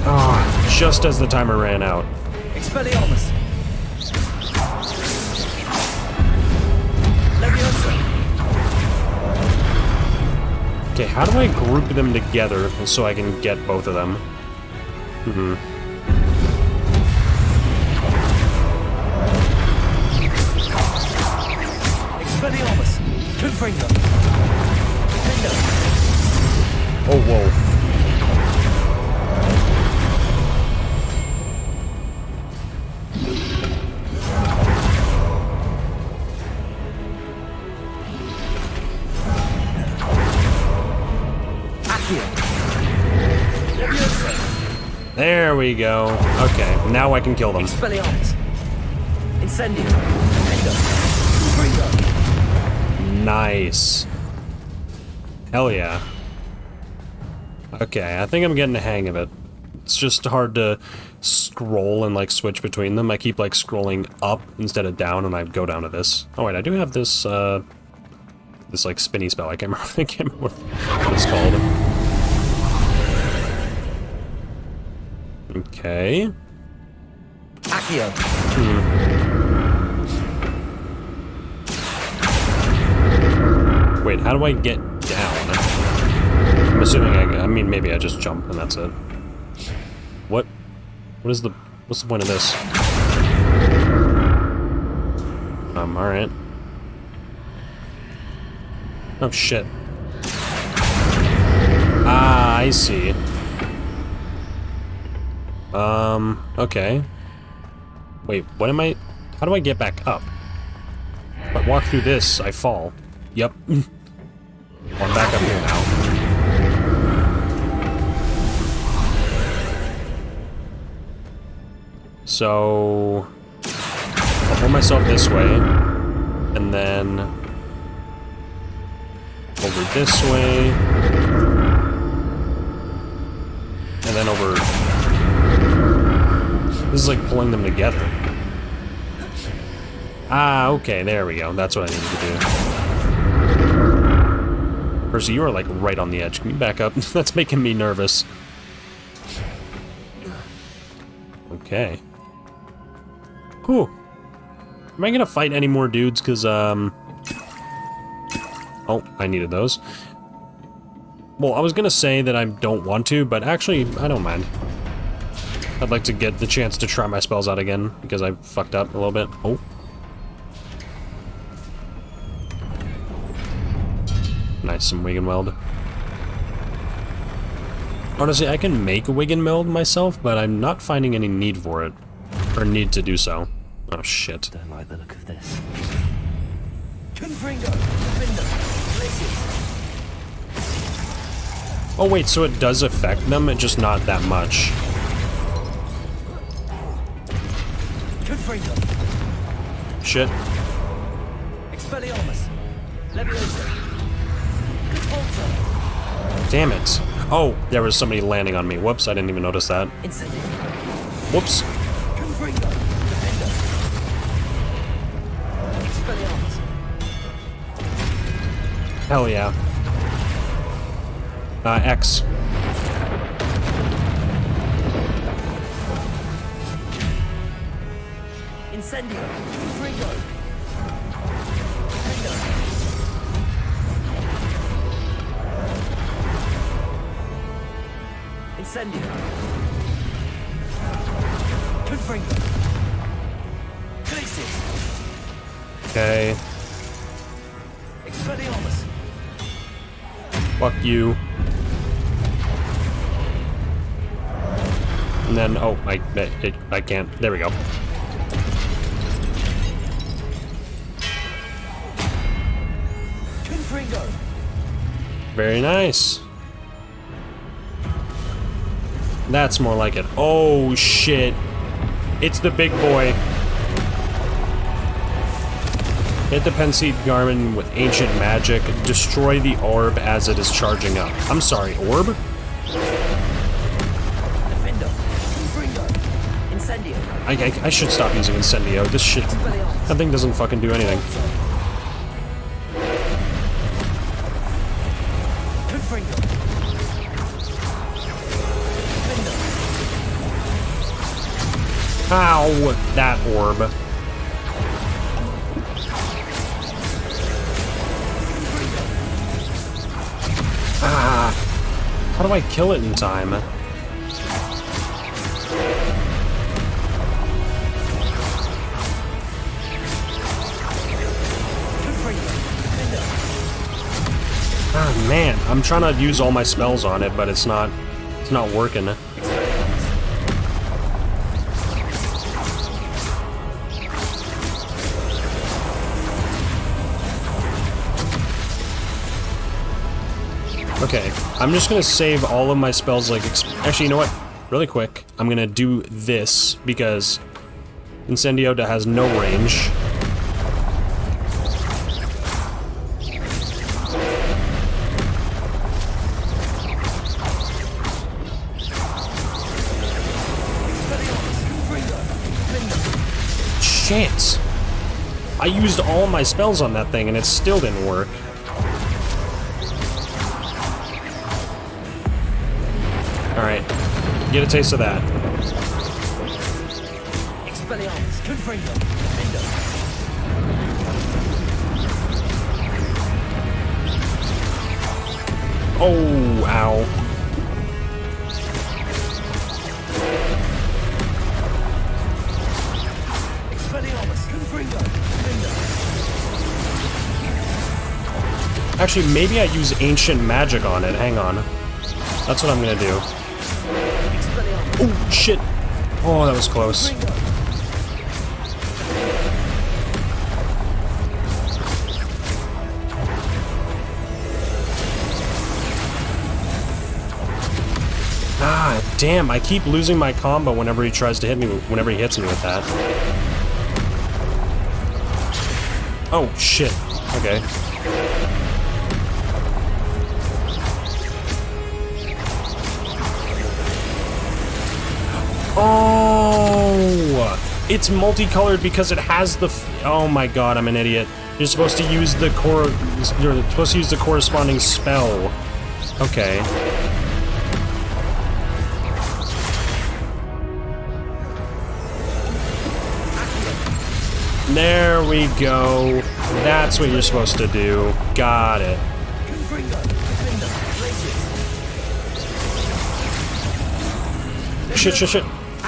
Ah, just as the timer ran out. Expelliarmus! Okay, how do I group them together so I can get both of them? Expelliarmus! Confringo! Oh, whoa. There we go. Okay, now I can kill them. Expelliarmus! Incendio! Nice. Hell yeah. Okay, I think I'm getting the hang of it. It's just hard to scroll and like switch between them. I keep like scrolling up instead of down, and I go down to this. Oh wait, I do have this this like spinny spell. I can't remember what it's called. Okay. Accio! Wait, how do I get down? I'm assuming I mean, maybe I just jump and that's it. What's the point of this? Alright. Oh shit. Ah, I see. Okay. Wait, what am I... How do I get back up? If I walk through this, I fall. Yep. Well, I'm back up here now. So... I'll pull myself this way, and then... over this way... then over... This is like pulling them together. Ah, okay, there we go. That's what I needed to do. Percy, you are like right on the edge. Can you back up? That's making me nervous. Okay. Whew. Am I gonna fight any more dudes? Because, oh, I needed those. Well, I was gonna say that I don't want to, but actually, I don't mind. I'd like to get the chance to try my spells out again, because I fucked up a little bit. Oh. Nice, some Wig and Weld. Honestly, I can make a Wig and Weld myself, but I'm not finding any need for it. Or need to do so. Oh, shit. Don't like the look of this. Oh, wait, so it does affect them, just not that much. Shit. Damn it. Oh, there was somebody landing on me. Whoops, I didn't even notice that. Whoops. Hell yeah. X. Incendio. Incendio. Confringo. Glacius. Okay. Expelliarmus. Fuck you. And then, oh, I can't. There we go. Confringo. Very nice. That's more like it. Oh, shit. It's the big boy. Hit the Penseed Garmin with Ancient Magic. Destroy the orb as it is charging up. I'm sorry, orb? I should stop using Incendio. This shit... That thing doesn't fucking do anything. Ow! That orb. Ah! How do I kill it in time? Ah, man, I'm trying to use all my spells on it, but it's not working. Okay, I'm just gonna save all of my spells, like, actually, you know what? Really quick, I'm gonna do this, because Incendio has no range. Chance! I used all my spells on that thing, and it still didn't work. Alright, get a taste of that. Expelliarmus. Confringo. Defendo. Oh, ow. Expelliarmus. Confringo. Defendo. Actually, maybe I use Ancient Magic on it. Hang on. That's what I'm gonna do. Oh, shit! Oh, that was close. Ah, damn, I keep losing my combo whenever he tries to hit me, whenever he hits me with that. Oh, shit. Okay. It's multicolored because it has the. Oh my god, I'm an idiot. You're supposed to use the You're supposed to use the corresponding spell. Okay. There we go. That's what you're supposed to do. Got it. Shit, shit, shit.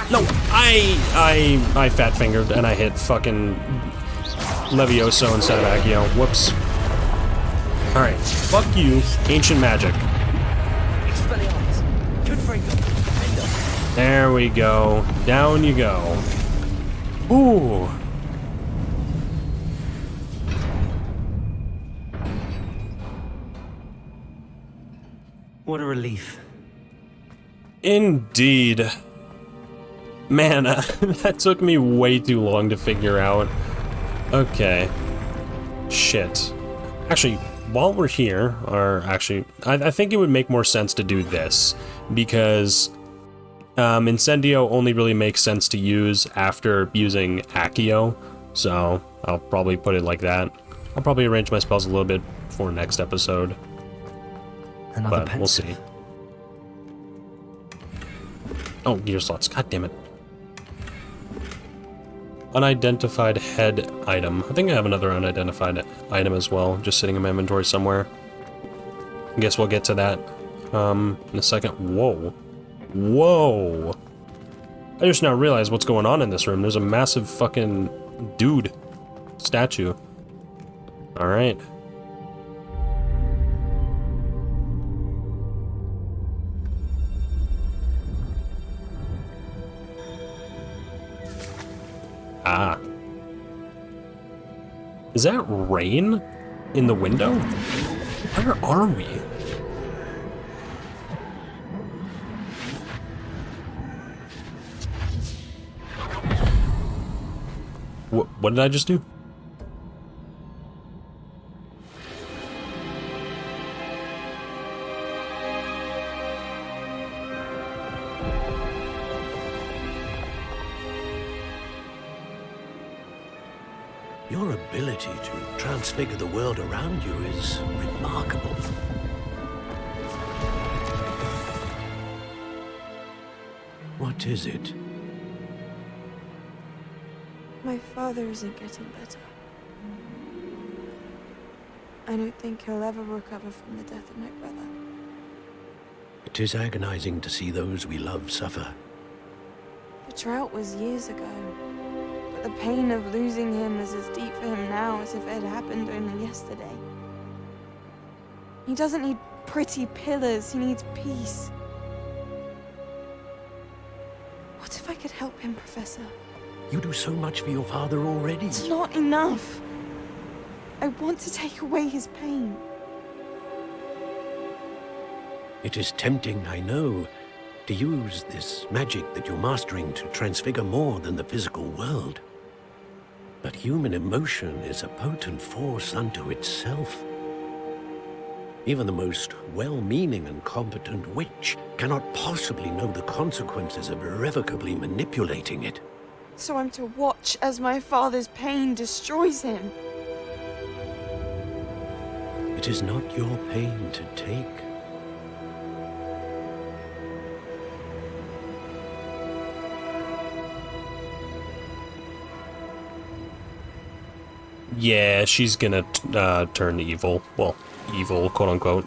No, I fat fingered and I hit fucking Levioso instead of Accio. Whoops. Alright, fuck you, ancient magic. There we go. Down you go. Ooh. What a relief. Indeed. Man, that took me way too long to figure out. Okay. Shit. Actually, while we're here, or actually, I think it would make more sense to do this, because Incendio only really makes sense to use after using Accio, so I'll probably put it like that. I'll probably arrange my spells a little bit for next episode. Another but we'll see. Oh, gear slots. God damn it. Unidentified head item. I think I have another unidentified item as well, just sitting in my inventory somewhere. I guess we'll get to that in a second. Whoa. Whoa. I just now realized what's going on in this room. There's a massive fucking dude statue. Alright. Ah. Is that rain in the window? Where are we? What did I just do? Your ability to transfigure the world around you is remarkable. What is it? My father isn't getting better. I don't think he'll ever recover from the death of my brother. It is agonizing to see those we love suffer. The drought was years ago. The pain of losing him is as deep for him now as if it had happened only yesterday. He doesn't need pretty pillars, he needs peace. What if I could help him, Professor? You do so much for your father already. It's not enough. I want to take away his pain. It is tempting, I know, to use this magic that you're mastering to transfigure more than the physical world. But human emotion is a potent force unto itself. Even the most well-meaning and competent witch cannot possibly know the consequences of irrevocably manipulating it. So I'm to watch as my father's pain destroys him. It is not your pain to take. Yeah, she's gonna turn evil. Well, evil, quote-unquote.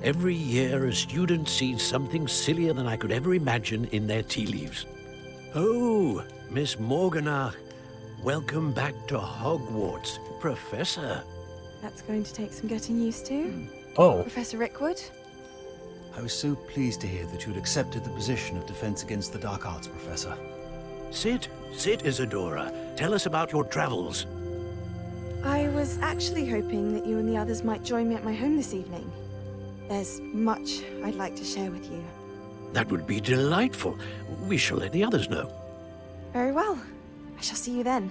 Every year, a student sees something sillier than I could ever imagine in their tea leaves. Oh, Miss Morganach, welcome back to Hogwarts, Professor. That's going to take some getting used to. Oh. Professor Rickwood? I was so pleased to hear that you had accepted the position of Defense Against the Dark Arts, Professor. Sit, Isadora. Tell us about your travels. I was actually hoping that you and the others might join me at my home this evening. There's much I'd like to share with you. That would be delightful. We shall let the others know. Very well. I shall see you then.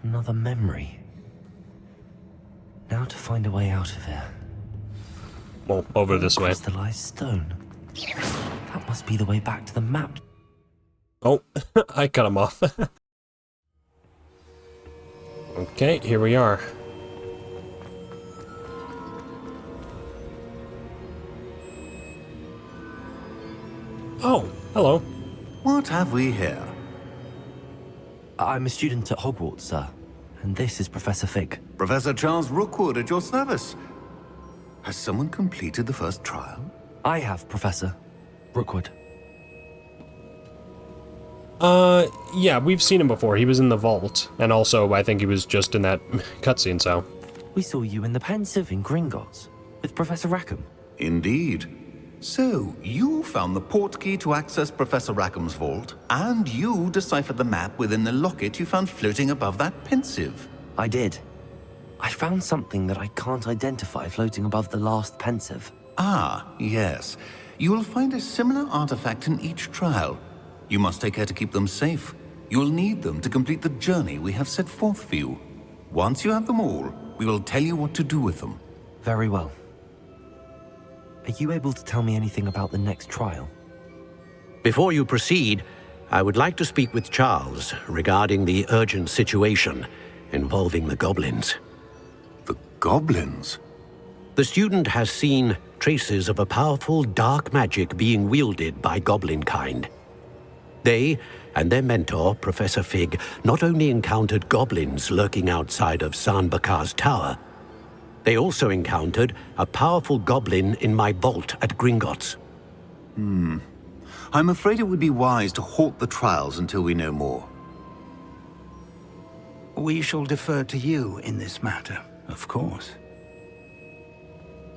Another memory. find a way out of here. Well, over this way. Crystallized stone. That must be the way back to the map. Oh, I cut him off. Okay, here we are. Oh, hello. What have we here? I'm a student at Hogwarts, sir. And this is Professor Fig. Professor Charles Rookwood at your service. Has someone completed the first trial? I have, Professor Rookwood. Yeah, we've seen him before. He was in the vault. And also, I think he was just in that cutscene, so. We saw you in the Pensive in Gringotts with Professor Rackham. Indeed. So, you found the portkey to access Professor Rackham's vault, and you deciphered the map within the locket you found floating above that Pensive. I did. I found something that I can't identify floating above the last Pensive. Ah, yes. You will find a similar artifact in each trial. You must take care to keep them safe. You'll need them to complete the journey we have set forth for you. Once you have them all, we will tell you what to do with them. Very well. Are you able to tell me anything about the next trial? Before you proceed, I would like to speak with Charles regarding the urgent situation involving the goblins. The goblins? The student has seen traces of a powerful dark magic being wielded by goblin kind. They and their mentor, Professor Fig, not only encountered goblins lurking outside of San Bakar's tower, they also encountered a powerful goblin in my vault at Gringotts. I'm afraid it would be wise to halt the trials until we know more. We shall defer to you in this matter, of course.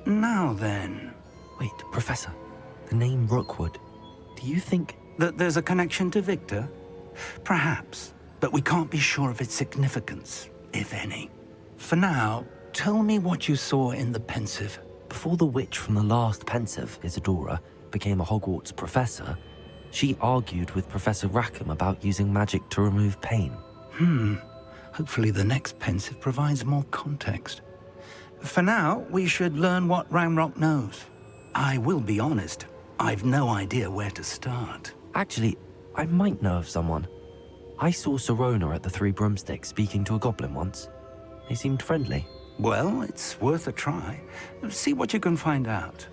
Now then... Wait, Professor. The name Rookwood. Do you think... that there's a connection to Victor? Perhaps, but we can't be sure of its significance, if any. For now, tell me what you saw in the Pensive. Before the witch from the last Pensive, Isadora, became a Hogwarts professor, she argued with Professor Rackham about using magic to remove pain. Hopefully the next Pensive provides more context. For now, we should learn what Ranrock knows. I will be honest, I've no idea where to start. Actually, I might know of someone. I saw Sirona at the Three Broomsticks speaking to a goblin once. They seemed friendly. Well, it's worth a try. See what you can find out.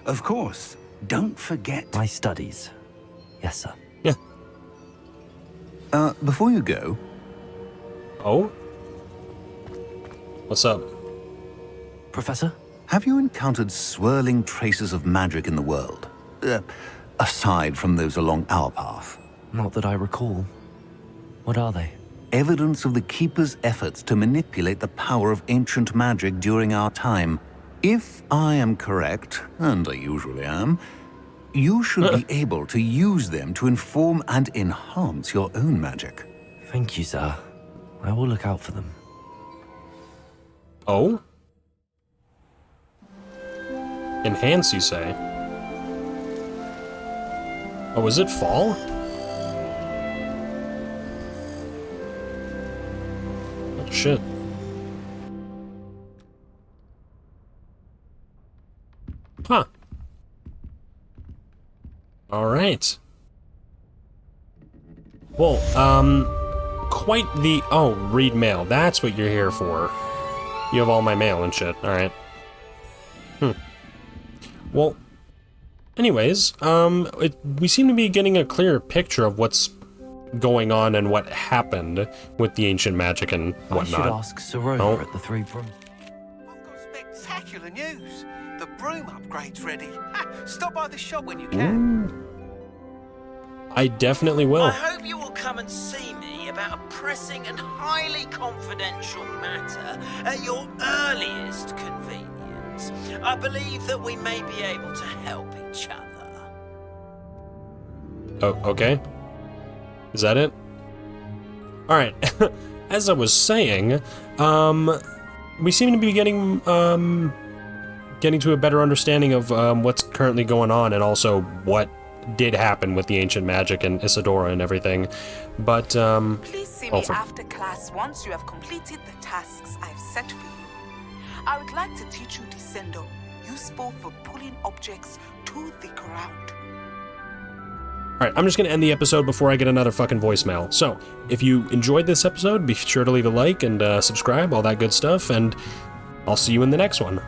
Of course, don't forget... my studies. Yes, sir. Yeah. Before you go... Oh? What's up? Professor? Have you encountered swirling traces of magic in the world? Aside from those along our path? Not that I recall. What are they? Evidence of the Keeper's efforts to manipulate the power of ancient magic during our time. If I am correct, and I usually am, you should be able to use them to inform and enhance your own magic. Thank you, sir. I will look out for them. Oh? Enhance, you say? Oh, is it fall? Oh, shit. Huh. Alright. Well, quite the... Oh, read mail. That's what you're here for. You have all my mail and shit. Alright. Well, anyways, we seem to be getting a clearer picture of what's going on and what happened with the ancient magic and whatnot. I should ask Sirona at the Three Brooms. I've got spectacular news. The broom upgrade's ready. Stop by the shop when you can. Ooh. I definitely will. I hope you will come and see me about a pressing and highly confidential matter at your earliest convenience. I believe that we may be able to help each other. Oh, okay. Is that it? Alright. As I was saying, we seem to be getting to a better understanding of what's currently going on and also what did happen with the ancient magic and Isadora and everything. But, please see me after class once you have completed the tasks I've set for you. I would like to teach you Descendo, useful for pulling objects to the ground. Alright, I'm just going to end the episode before I get another fucking voicemail. So, if you enjoyed this episode, be sure to leave a like and subscribe, all that good stuff, and I'll see you in the next one.